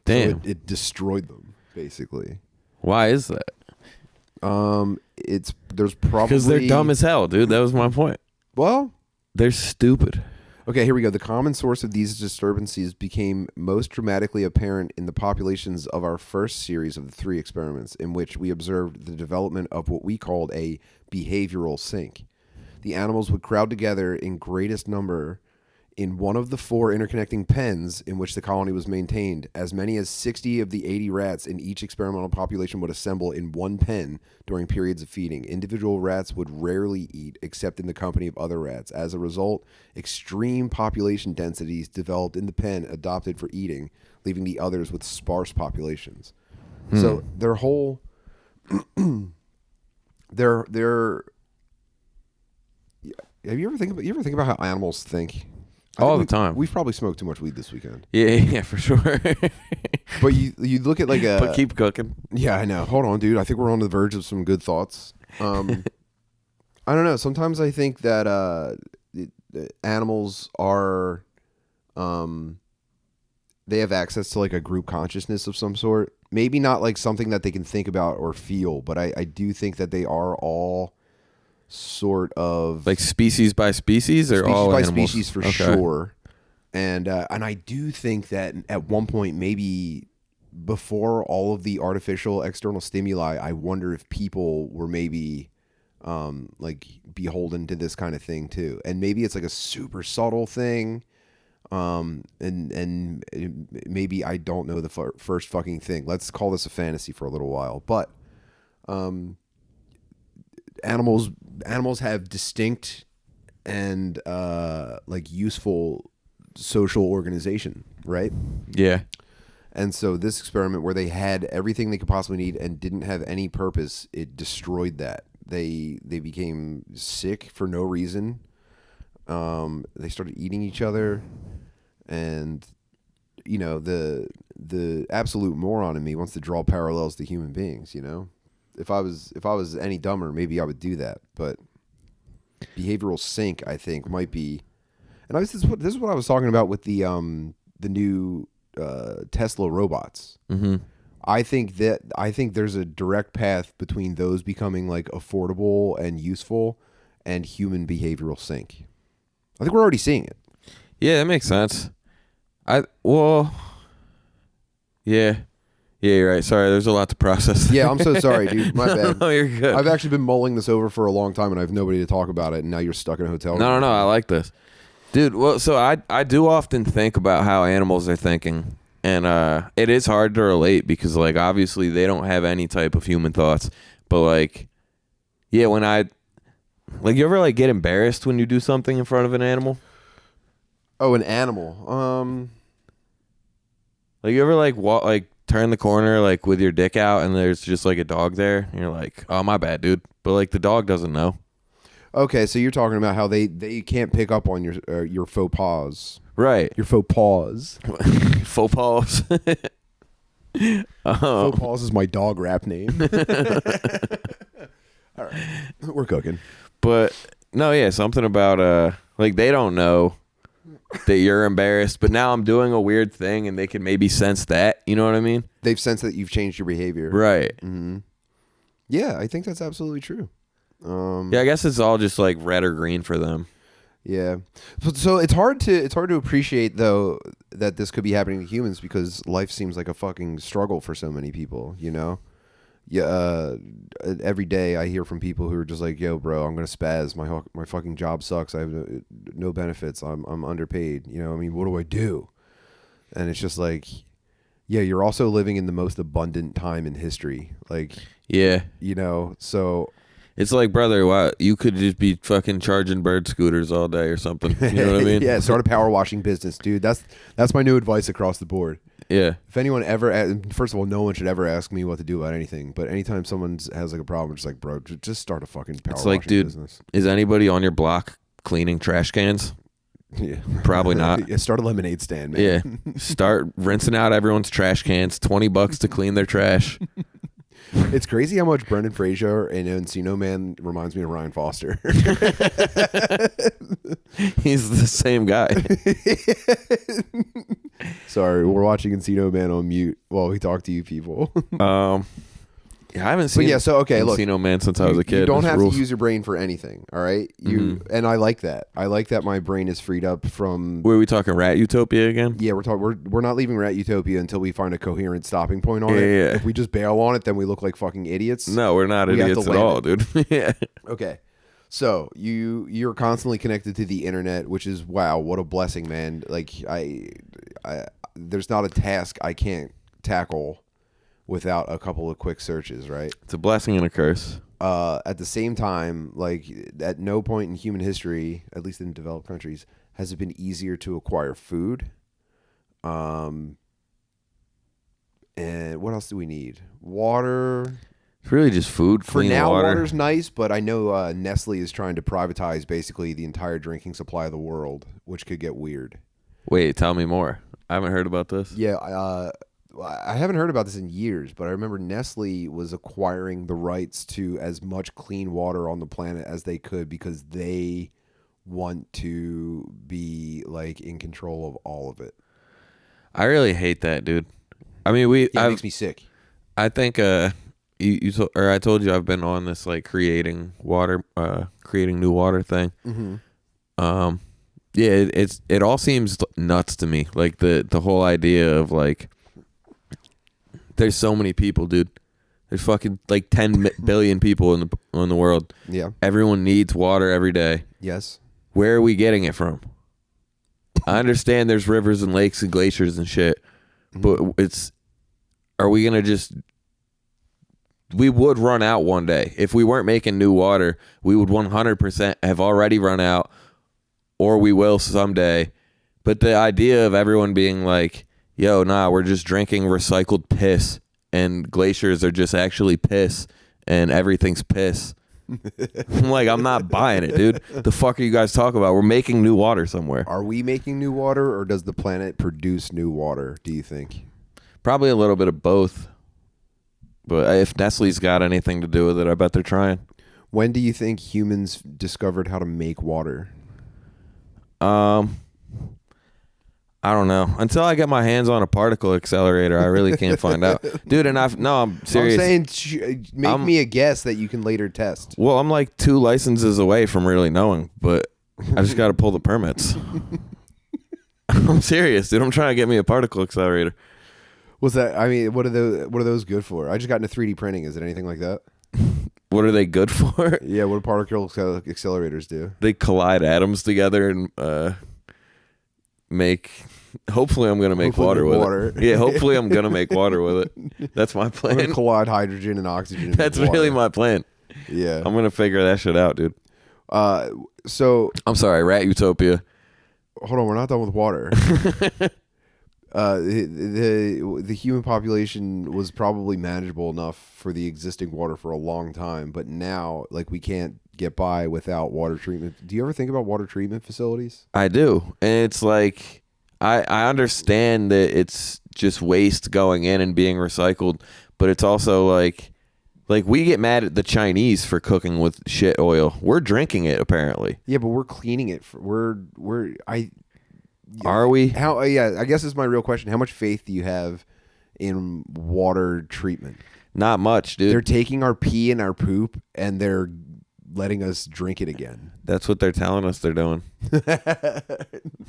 Damn. So it destroyed them, basically. Why is that? There's probably... Because they're dumb as hell, dude. That was my point. Well... They're stupid. Okay, here we go. The common source of these disturbances became most dramatically apparent in the populations of our first series of the 3 experiments, in which we observed the development of what we called a behavioral sync. The animals would crowd together in greatest number in one of the 4 interconnecting pens in which the colony was maintained. As many as 60 of the 80 rats in each experimental population would assemble in one pen during periods of feeding. Individual rats would rarely eat except in the company of other rats. As a result, extreme population densities developed in the pen adopted for eating, leaving the others with sparse populations. So their whole their have you ever think about how animals think? All the time. We've probably smoked too much weed this weekend. Yeah, for sure. But you look at like a... But keep cooking. Yeah, I know. Hold on, dude. I think we're on the verge of some good thoughts. I don't know. Sometimes I think that animals are... they have access to like a group consciousness of some sort. Maybe not like something that they can think about or feel, but I do think that they are all... sort of Like species by species or all by animals? species for Okay. sure. And I do think that at one point, maybe before all of the artificial external stimuli, I wonder if people were maybe like beholden to this kind of thing too. And maybe it's like a super subtle thing. And maybe I don't know the first fucking thing. Let's call this a fantasy for a little while. But animals have distinct and like useful social organization, right? Yeah. And so this experiment where they had everything they could possibly need and didn't have any purpose, it destroyed that. They became sick for no reason. They started eating each other, and you know, the absolute moron in me wants to draw parallels to human beings, you know? If I was any dumber, maybe I would do that. But behavioral sync, I think, might be. And this is what I was talking about with the new Tesla robots. Mm-hmm. I think there's a direct path between those becoming like affordable and useful, and human behavioral sync. I think we're already seeing it. Yeah, that makes sense. Yeah. Yeah, you're right. Sorry, there's a lot to process. Yeah, I'm so sorry, dude. My bad. No, you're good. I've actually been mulling this over for a long time, and I have nobody to talk about it, and now you're stuck in a hotel room. No, I like this. Dude, well, so I do often think about how animals are thinking, and it is hard to relate because, like, obviously they don't have any type of human thoughts, but, like, yeah, when like, you ever, like, get embarrassed when you do something in front of an animal? Oh, an animal. Like, you ever, like, turn the corner, like, with your dick out, and there's just, like, a dog there, and you're like, oh, my bad, dude. But, like, the dog doesn't know. Okay, so you're talking about how they can't pick up on your faux pas. Right. Your faux pas. Faux pas. Faux pas is my dog rap name. All right, we're cooking. But, no, yeah, something about, like, they don't know that you're embarrassed, but now I'm doing a weird thing, and they can maybe sense that. You know what I mean? They've sensed that you've changed your behavior. Right. Mm-hmm. Yeah, I think that's absolutely true. Yeah, I guess it's all just like red or green for them. Yeah, so it's hard to appreciate though that this could be happening to humans because life seems like a fucking struggle for so many people. You know, yeah. Every day I hear from people who are just like, "Yo, bro, I'm gonna spaz. My fucking job sucks. I have no benefits. I'm underpaid. You know, I mean, what do I do?" And it's just like, yeah, you're also living in the most abundant time in history. Like, yeah, you know, so. It's like, brother, wow, you could just be fucking charging bird scooters all day or something. You know what I mean? Yeah, start a power washing business, dude. That's my new advice across the board. Yeah. If anyone ever, first of all, no one should ever ask me what to do about anything. But anytime someone has like a problem, it's like, bro, just start a fucking power washing business. Is anybody on your block cleaning trash cans? Yeah, probably not. Yeah, start a lemonade stand, man. Yeah, start rinsing out everyone's trash cans. $20 to clean their trash. It's crazy how much Brendan Fraser and Encino Man reminds me of Ryan Foster. He's the same guy. Sorry, we're watching Encino Man on mute while we talk to you people. Yeah, I haven't seen. But yeah, so okay, look, Encino Man since I was a kid. You don't have rules. to use your brain for anything. All right, and I like that. I like that my brain is freed up from. Were we talking Rat Utopia again? Yeah, we're not leaving Rat Utopia until we find a coherent stopping point on it. Yeah. If we just bail on it, then we look like fucking idiots. No, we're not idiots at all, dude. Yeah. Okay. So you're constantly connected to the internet, which is wow, what a blessing, man. Like I there's not a task I can't tackle without a couple of quick searches, right? It's a blessing and a curse. At the same time, like at no point in human history, at least in developed countries, has it been easier to acquire food. And what else do we need? Water. It's really just food, For clean now, water. water's nice, but I know Nestle is trying to privatize basically the entire drinking supply of the world, which could get weird. Wait, tell me more. I haven't heard about this. Yeah, I haven't heard about this in years, but I remember Nestle was acquiring the rights to as much clean water on the planet as they could because they want to be like in control of all of it. I really hate that, dude. I mean, It makes me sick. I think I told you I've been on this like creating new water thing. Mm-hmm. Yeah, it all seems nuts to me. Like the whole idea of like, there's so many people, dude. There's fucking like 10 billion people in the world. Yeah. Everyone needs water every day. Yes. Where are we getting it from? I understand there's rivers and lakes and glaciers and shit, but are we gonna just? We would run out one day if we weren't making new water. We would 100% have already run out, or we will someday. But the idea of everyone being like, yo, nah, we're just drinking recycled piss and glaciers are just actually piss and everything's piss. I'm like, I'm not buying it, dude. The fuck are you guys talking about? We're making new water somewhere. Are we making new water or does the planet produce new water, do you think? Probably a little bit of both. But if Nestle's got anything to do with it, I bet they're trying. When do you think humans discovered how to make water? I don't know. Until I get my hands on a particle accelerator, I really can't find out. Dude, I'm serious. I'm saying make me a guess that you can later test. Well, I'm like 2 licenses away from really knowing, but I just got to pull the permits. I'm serious, dude. I'm trying to get me a particle accelerator. What's that? I mean, what are those good for? I just got into 3D printing. Is it anything like that? What are they good for? Yeah, what do particle accelerators do? They collide atoms together and make. Hopefully, I'm gonna make water with it. Yeah, hopefully, I'm gonna make water with it. That's my I'm plan. gonna collide hydrogen and oxygen. and That's make water. really my plan. Yeah. I'm gonna figure that shit out, dude. So I'm sorry, Rat Utopia. hold on, we're not done with water. The human population was probably manageable enough for the existing water for a long time, but now like we can't get by without water treatment. Do you ever think about water treatment facilities? I do, and it's like I understand that it's just waste going in and being recycled, but it's also like we get mad at the Chinese for cooking with shit oil. We're drinking it apparently. Yeah, but we're cleaning it. Are we? How? Yeah, I guess this is my real question. How much faith do you have in water treatment? Not much, dude. They're taking our pee and our poop and they're letting us drink it again. That's what they're telling us they're doing. I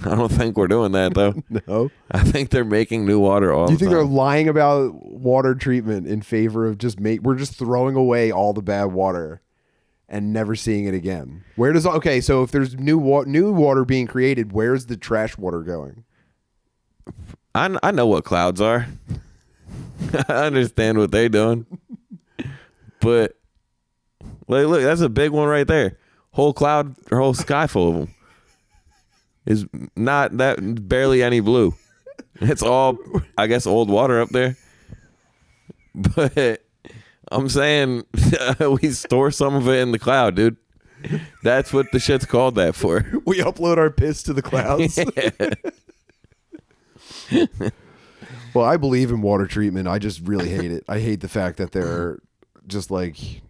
don't think we're doing that though. No. I think they're making new water all Do you the think time. they're lying about water treatment in favor of we're just throwing away all the bad water and never seeing it again? Where does so if there's new water being created, where's the trash water going? I know what clouds are. I understand what they're doing. But like, look, that's a big one right there. Whole cloud or whole sky full of them. Is not that barely any blue. It's all, I guess, old water up there. But I'm saying we store some of it in the cloud, dude. That's what the shit's called that for. We upload our piss to the clouds. Well, I believe in water treatment. I just really hate it. I hate the fact that they're just like...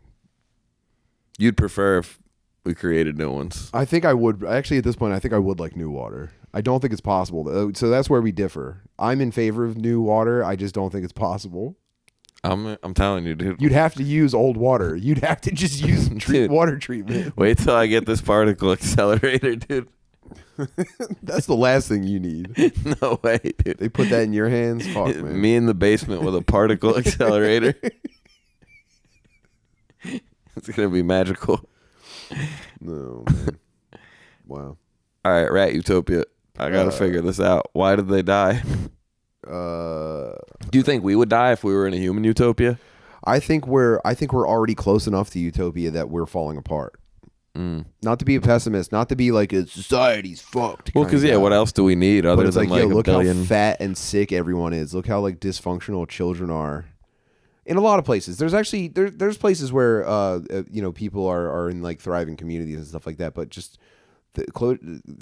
You'd prefer if we created new ones. I think I would. Actually, at this point, I think I would like new water. I don't think it's possible, though. So that's where we differ. I'm in favor of new water. I just don't think it's possible. I'm telling you, dude. You'd have to use old water. You'd have to just use Dude. water treatment. Wait till I get this particle accelerator, dude. That's the last thing you need. No way, dude. They put that in your hands? Fuck, man. Me in the basement with a particle accelerator. It's going to be magical. No, man. Wow. All right, Rat Utopia. I got to figure this out. Why did they die? Do you think we would die if we were in a human utopia? I think we're already close enough to utopia that we're falling apart. Not to be a pessimist, not to be like society's fucked. Well, because what else do we need other But it's than like, yo, a look billion? how fat and sick everyone is. Look how like dysfunctional children are. In a lot of places, there's actually there's places where people are in like thriving communities and stuff like that. But just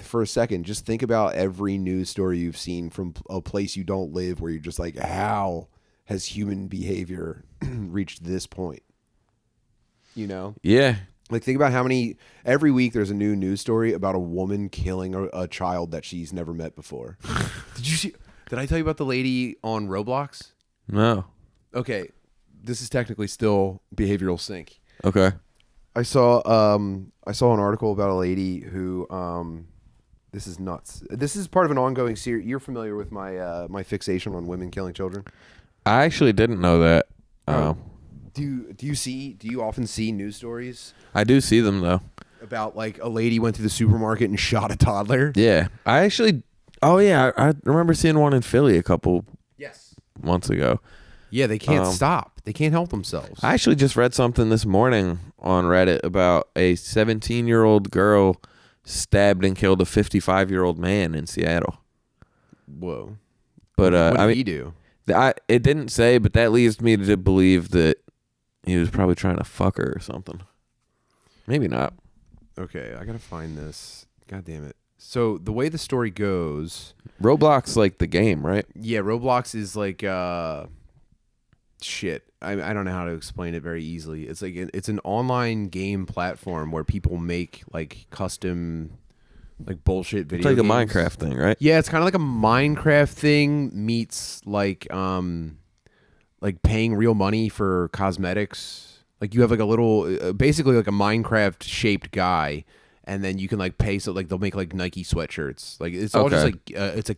for a second, just think about every news story you've seen from a place you don't live, where you're just like, how has human behavior reached this point? You know? Yeah. Like, think about how many every week there's a new news story about a woman killing a child that she's never met before. Did I tell you about the lady on Roblox? No. Okay. This is technically still behavioral sync. Okay. I saw an article about a lady who this is nuts. This is part of an ongoing series. You're familiar with my fixation on women killing children? I actually didn't know that. Do you often see news stories I do see them though. about like a lady went to the supermarket and shot a toddler? Yeah. I remember seeing one in Philly a couple months ago. Yeah, they can't stop. They can't help themselves. I actually just read something this morning on Reddit about a 17-year-old girl stabbed and killed a 55-year-old man in Seattle. Whoa. But what did I mean, he do? It didn't say, but that leads me to believe that he was probably trying to fuck her or something. Maybe not. Okay, I gotta find this. God damn it. So the way the story goes, Roblox like the game, right? yeah, Roblox is like shit. I don't know how to explain it very easily. It's like it's an online game platform where people make like custom like bullshit video It's like games. a Minecraft thing, right? Yeah, it's kind of like a Minecraft thing meets like paying real money for cosmetics. Like you have like a little basically like a Minecraft shaped guy, and then you can like pay. So like they'll make like Nike sweatshirts. Like it's all just like it's a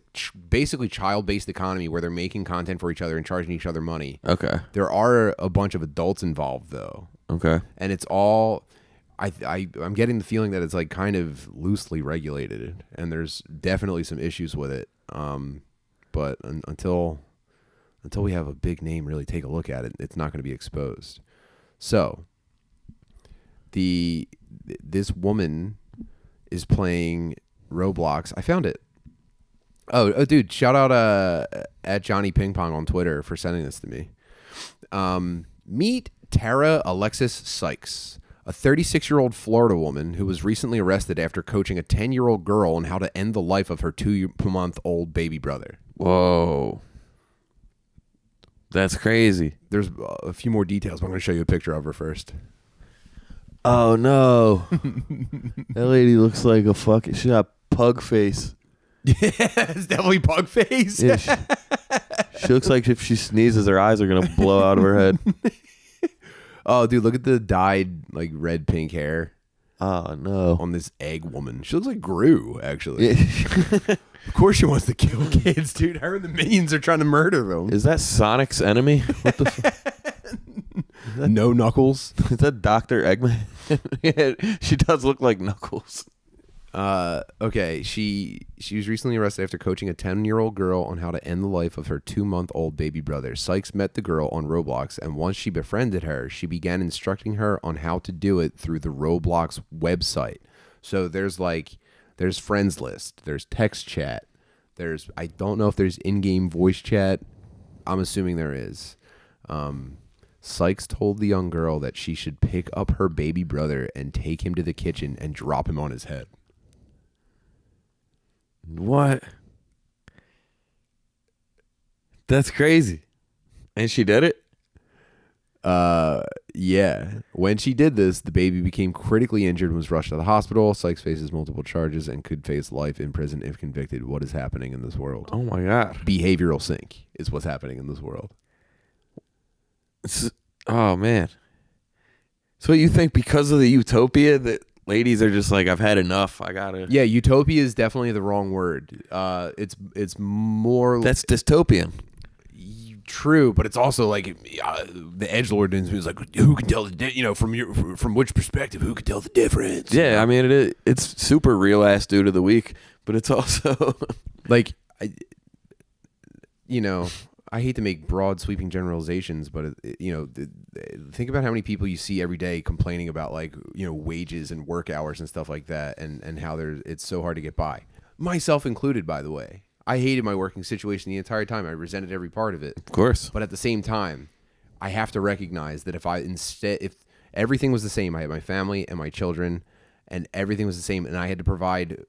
basically child-based economy where they're making content for each other and charging each other money. Okay. There are a bunch of adults involved though. Okay. And it's all. I'm getting the feeling that it's like kind of loosely regulated, and there's definitely some issues with it. But until we have a big name really take a look at it, it's not going to be exposed. So this woman is playing Roblox. I found it. Oh, dude! Shout out at Johnny Ping Pong on Twitter for sending this to me. Meet Tara Alexis Sykes, a 36-year-old Florida woman who was recently arrested after coaching a 10-year-old girl on how to end the life of her 2-month-old baby brother. Whoa. That's crazy. There's a few more details, but I'm going to show you a picture of her first. Oh, no. That lady looks like a fucking... She got pug face. Yeah, it's definitely pug face. Yeah, she looks like if she sneezes, her eyes are going to blow out of her head. Oh, dude, look at the dyed, like, red-pink hair. Oh, no. On this egg woman. She looks like Gru, actually. Yeah. Of course she wants to kill kids, dude. Her and the minions are trying to murder them. Is that Sonic's enemy? What the fuck? No Knuckles? Is that Dr. Eggman? Yeah, she does look like Knuckles. Okay, she was recently arrested after coaching a 10-year-old girl on how to end the life of her 2-month-old baby brother. Sykes met the girl on Roblox, and once she befriended her, she began instructing her on how to do it through the Roblox website. So there's friends list, there's text chat, I don't know if there's in-game voice chat. I'm assuming there is. Sykes told the young girl that she should pick up her baby brother and take him to the kitchen and drop him on his head. What? That's crazy. And she did it? Yeah. When she did this, the baby became critically injured and was rushed to the hospital. Sykes faces multiple charges and could face life in prison if convicted. What is happening in this world? Oh, my God. Behavioral sync is what's happening in this world. Oh, man. So you think because of the Utopia that ladies are just like, I've had enough. I gotta. Yeah, utopia is definitely the wrong word. It's more. That's dystopian. True, but it's also like the edgelord is like, who can tell the from which perspective? Who can tell the difference? Yeah, I mean it's super real ass dude of the week, but it's also like I hate to make broad sweeping generalizations, but think about how many people you see every day complaining about wages and work hours and stuff like that, and how it's so hard to get by. Myself included, by the way. I hated my working situation the entire time. I resented every part of it. Of course. But at the same time, I have to recognize that if everything was the same, I had my family and my children, and everything was the same, and I had to provide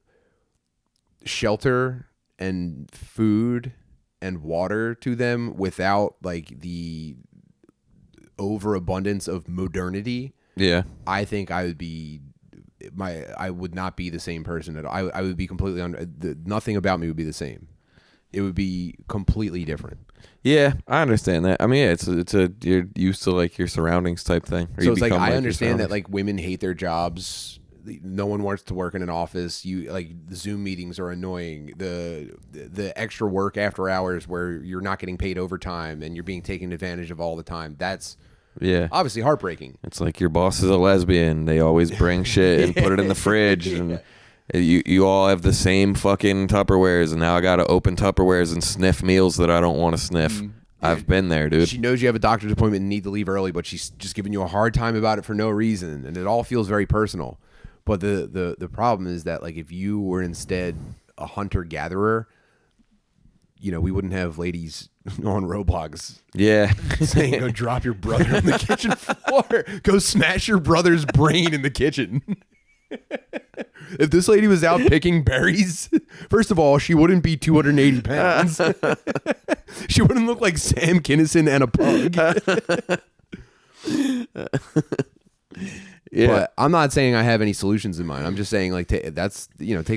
shelter and food and water to them without the overabundance of modernity. Yeah. I think I would be I would not be the same person at all. I would be completely nothing about me would be the same. It would be completely different. Yeah, I understand that. I mean, it's you're used to your surroundings type thing. So it's I understand that women hate their jobs. No one wants to work in an office. The Zoom meetings are annoying. The extra work after hours where you're not getting paid overtime and you're being taken advantage of all the time. That's obviously heartbreaking. It's like your boss is a lesbian. They always bring shit and put it in the fridge, and you all have the same fucking Tupperwares, and now I got to open Tupperwares and sniff meals that I don't want to sniff. I've been there, dude. She knows you have a doctor's appointment and need to leave early, but she's just giving you a hard time about it for no reason, and it all feels very personal. But the problem is that if you were instead a hunter-gatherer, we wouldn't have ladies on Roblox. Yeah. Saying, go drop your brother on the kitchen floor. Go smash your brother's brain in the kitchen. If this lady was out picking berries, first of all, she wouldn't be 280 pounds. She wouldn't look like Sam Kinison and a pug. Yeah, but I'm not saying I have any solutions in mind. I'm just saying take a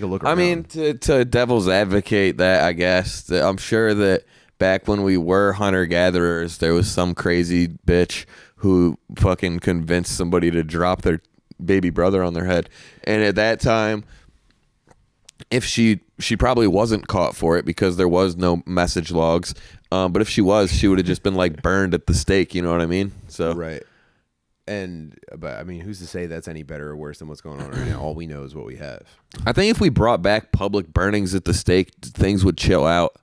look around. I mean, to devil's advocate that, I guess, I'm sure that back when we were hunter-gatherers, there was some crazy bitch who fucking convinced somebody to drop their baby brother on their head. And at that time, if she probably wasn't caught for it because there was no message logs. But if she was, she would have just been like burned at the stake. You know what I mean? So Right. But I mean, who's to say that's any better or worse than what's going on right now? All we know is what we have. I think if we brought back public burnings at the stake, things would chill out.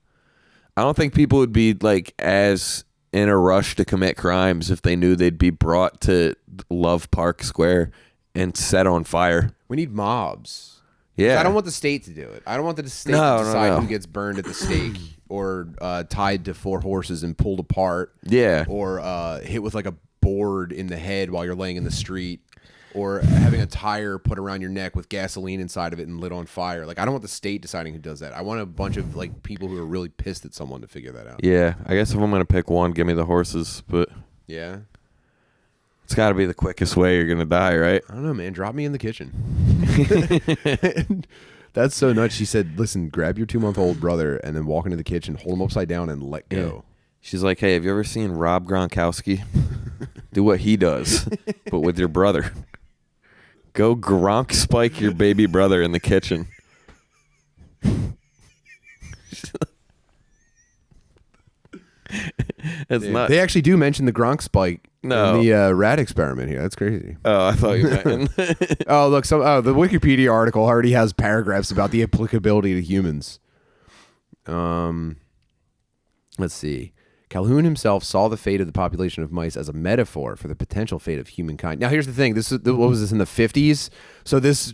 I don't think people would be like as in a rush to commit crimes if they knew they'd be brought to Love Park Square and set on fire. We need mobs. Yeah. I don't want the state to do it. I don't want the state to decide who gets burned at the stake or tied to 4 horses and pulled apart. Yeah. Or hit with like a board in the head while you're laying in the street. Or having a tire put around your neck with gasoline inside of it and lit on fire. Like, I don't want the state deciding who does that. I want a bunch of like people who are really pissed at someone to figure that out. Yeah. I guess if I'm going to pick one, give me the horses. But Yeah. it's got to be the quickest way you're going to die, right? I don't know, man. Drop me in the kitchen. That's so nuts. She said, listen, grab your 2-month-old brother and then walk into the kitchen, hold him upside down, and let go. Yeah. She's like, hey, have you ever seen Rob Gronkowski? Do what he does, but with your brother. Go Gronk spike your baby brother in the kitchen. It's not. They actually do mention the Gronk spike in the rat experiment here. That's crazy. Oh, I thought you meant. Oh, look. The Wikipedia article already has paragraphs about the applicability to humans. Let's see. Calhoun himself saw the fate of the population of mice as a metaphor for the potential fate of humankind. Now, here's the thing. What was this in the 50s? So this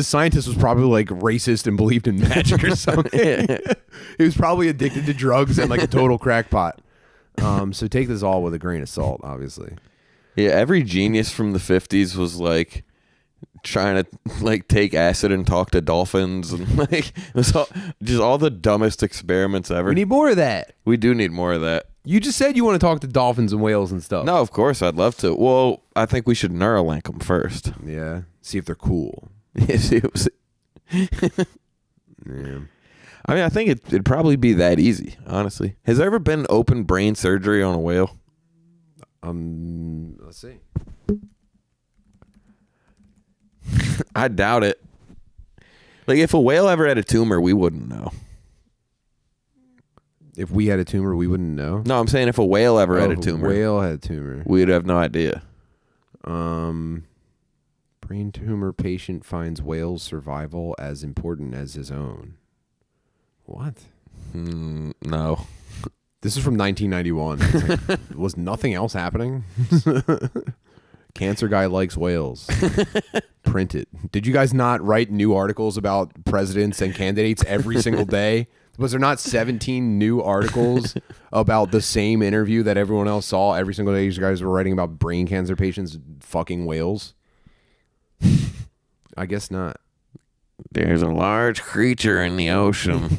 scientist was probably like racist and believed in magic or something. He was probably addicted to drugs and like a total crackpot. So take this all with a grain of salt, obviously. Yeah, every genius from the 50s was like trying to like take acid and talk to dolphins and like it was just all the dumbest experiments ever. We need more of that. We do need more of that. You just said you want to talk to dolphins and whales and stuff. No, of course I'd love to. Well, I think we should Neuralink them first. Yeah. See if they're cool. Yeah. I mean, I think it'd probably be that easy, honestly. Has there ever been open brain surgery on a whale? Let's see. I doubt it. Like, if a whale ever had a tumor, we wouldn't know. If we had a tumor, we wouldn't know. No, I'm saying if a whale ever had a tumor. If a whale had a tumor. We'd have no idea. Brain tumor patient finds whale's survival as important as his own. What? No. This is from 1991. It's like, was nothing else happening? Cancer guy likes whales. Print it. Did you guys not write new articles about presidents and candidates every single day? Was there not 17 new articles about the same interview that everyone else saw every single day? You guys were writing about brain cancer patients fucking whales? I guess not. There's a large creature in the ocean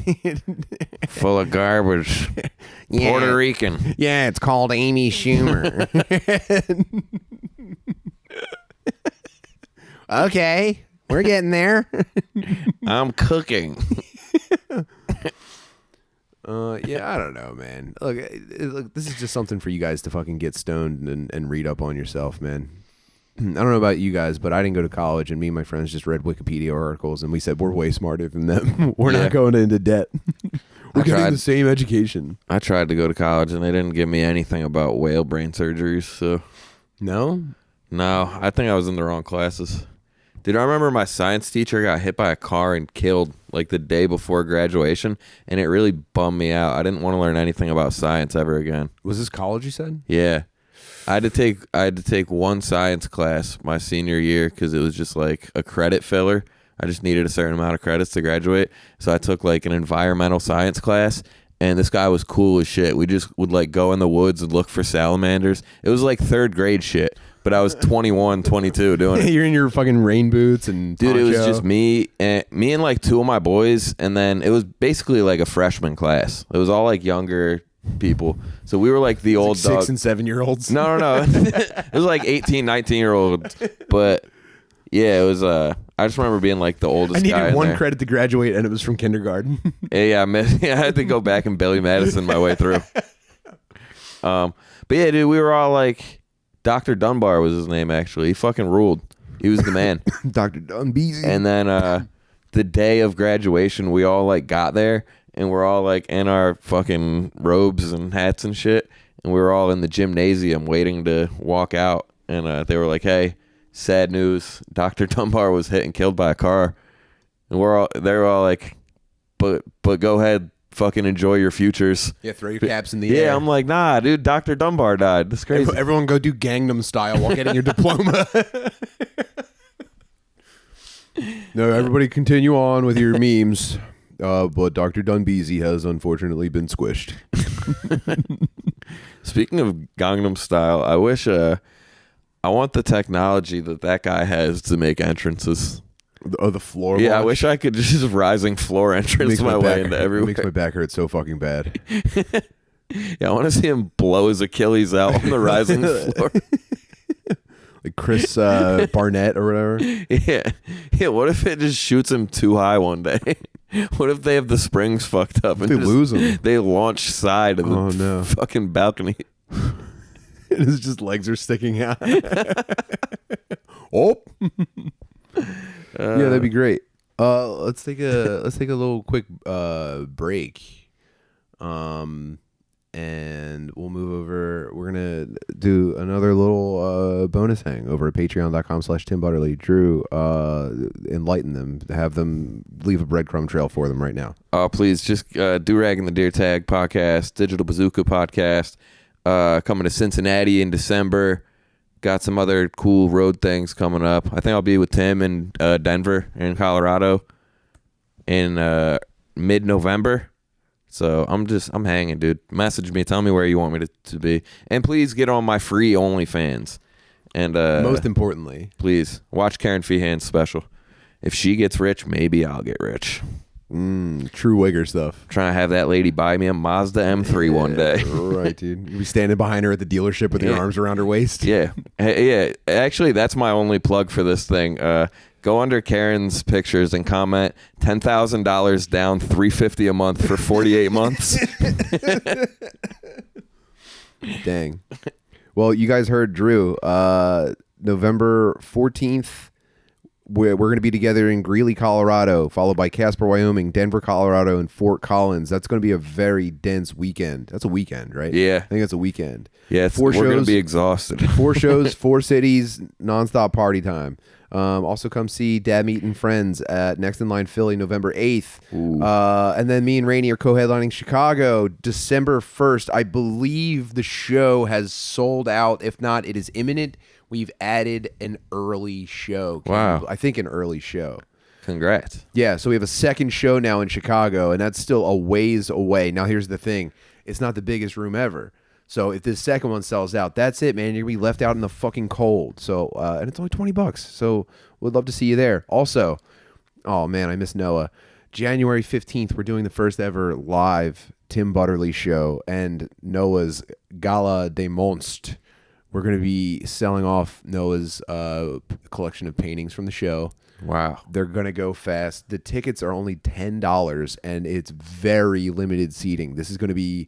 full of garbage. Yeah. Puerto Rican. Yeah, it's called Amy Schumer. Okay, we're getting there. I'm cooking. Yeah, I don't know, man. Look, this is just something for you guys to fucking get stoned and read up on yourself, man. I don't know about you guys, but I didn't go to college, and me and my friends just read Wikipedia articles, and we said we're way smarter than them. We're not going into debt. We're getting the same education. I tried to go to college, and they didn't give me anything about whale brain surgeries. So no, I think I was in the wrong classes. Dude, I remember my science teacher got hit by a car and killed like the day before graduation, and it really bummed me out. I didn't want to learn anything about science ever again. Was this college, you said? Yeah. I had to take one science class my senior year because it was just like a credit filler. I just needed a certain amount of credits to graduate. So I took like an environmental science class, and this guy was cool as shit. We just would like go in the woods and look for salamanders. It was like 3rd grade shit. But I was 21, 22 doing it. You're in your fucking rain boots and dude, poncho. It was just me and like 2 of my boys, and then it was basically like a freshman class. It was all like younger people. So we were like the old like 6 dog. and 7-year-olds. No. It was like 18, 19-year-olds. But yeah, it was I just remember being like the oldest guy. I needed in 1 there. credit to graduate, and it was from kindergarten. Yeah, I had to go back and Billy Madison my way through. But yeah, dude, we were all like, Dr. Dunbar was his name, actually. He fucking ruled. He was the man. Dr. Dunbeezy. And then the day of graduation, we all like got there, and we're all like in our fucking robes and hats and shit, and we were all in the gymnasium waiting to walk out. And they were like, "Hey, sad news. Dr. Dunbar was hit and killed by a car." And they were all like, but go ahead, fucking enjoy your futures. Yeah, throw your caps in the air. Yeah, I'm like, nah, dude, Dr. Dunbar died. That's crazy. Everyone go do Gangnam Style while getting your diploma. No, everybody continue on with your memes. But Dr. Dunbeezy has unfortunately been squished. Speaking of Gangnam Style, I wish I want the technology that guy has to make entrances. Oh, the floor. Yeah, launch? I wish I could just rising floor entrance my way into everywhere. It makes my back hurt so fucking bad. Yeah, I want to see him blow his Achilles out on the rising floor. Like Chris Barnett or whatever. Yeah. What if it just shoots him too high one day? What if they have the springs fucked up and They lose him? They launch side of the fucking balcony. And his just legs are sticking out. Oh. Yeah, that'd be great. Let's take a little quick break. And we'll move over. We're gonna do another little bonus hang over at patreon.com/Tim Butterly. Drew, enlighten them. Have them leave a breadcrumb trail for them right now. Please just Do-Rag and the Deer Tag podcast, Digital Bazooka podcast, coming to Cincinnati in December. Got some other cool road things coming up. I think I'll be with Tim in Denver in Colorado in mid-November. So I'm hanging, dude. Message me. Tell me where you want me to be. And please get on my free OnlyFans. And most importantly, please watch Karen Feehan's special. If she gets rich, maybe I'll get rich. True Wigger stuff. Trying to have that lady buy me a Mazda M3 one day. Right, dude. You'll be standing behind her at the dealership with your arms around her waist. Yeah. Yeah. Actually, that's my only plug for this thing. Go under Karen's pictures and comment $10,000 down, $350 a month for 48 months. Dang. Well, you guys heard Drew. November 14th, we're going to be together in Greeley, Colorado, followed by Casper, Wyoming, Denver, Colorado, and Fort Collins. That's going to be a very dense weekend. That's a weekend, right? Yeah. I think that's a weekend. Yeah, we're going to be exhausted. 4 shows, 4 cities, nonstop party time. Also come see Dad Meat and Friends at Next in Line Philly, November 8th. And then me and Rainey are co-headlining Chicago, December 1st. I believe the show has sold out. If not, it is imminent. We've added an early show. Wow. I think an early show. Congrats. Yeah, so we have a second show now in Chicago, and that's still a ways away. Now, here's the thing. It's not the biggest room ever. So if this second one sells out, that's it, man. You're going to be left out in the fucking cold. So, and it's only $20. So we'd love to see you there. Also, oh, man, I miss Noah. January 15th, we're doing the first ever live Tim Butterly show and Noah's Gala des Monstres. We're going to be selling off Noah's collection of paintings from the show. Wow. They're going to go fast. The tickets are only $10, and it's very limited seating. This is going to be...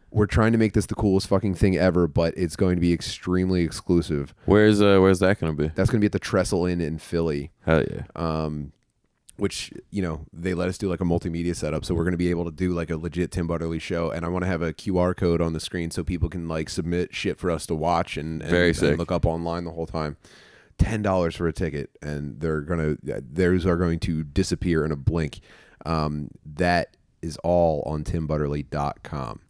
We're trying to make this the coolest fucking thing ever, but it's going to be extremely exclusive. Where's that going to be? That's going to be at the Trestle Inn in Philly. Hell yeah. Which, you know, they let us do like a multimedia setup, so we're going to be able to do like a legit Tim Butterly show, and I want to have a QR code on the screen so people can like submit shit for us to watch and Very sick. And look up online the whole time. $10 for a ticket, and those are going to disappear in a blink. That is all on timbutterly.com.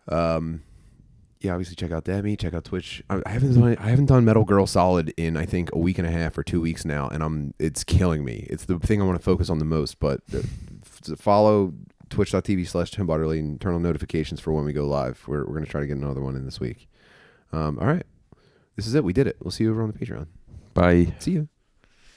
Yeah, obviously check out Demi, check out Twitch. I haven't done Metal Girl Solid in I think a week and a half or 2 weeks now, and it's killing me. It's the thing I want to focus on the most. But follow twitch.tv/Tim Butterly and turn on notifications for when we go live. We're gonna try to get another one in this week. All right, this is it. We did it. We'll see you over on the Patreon. Bye. See you.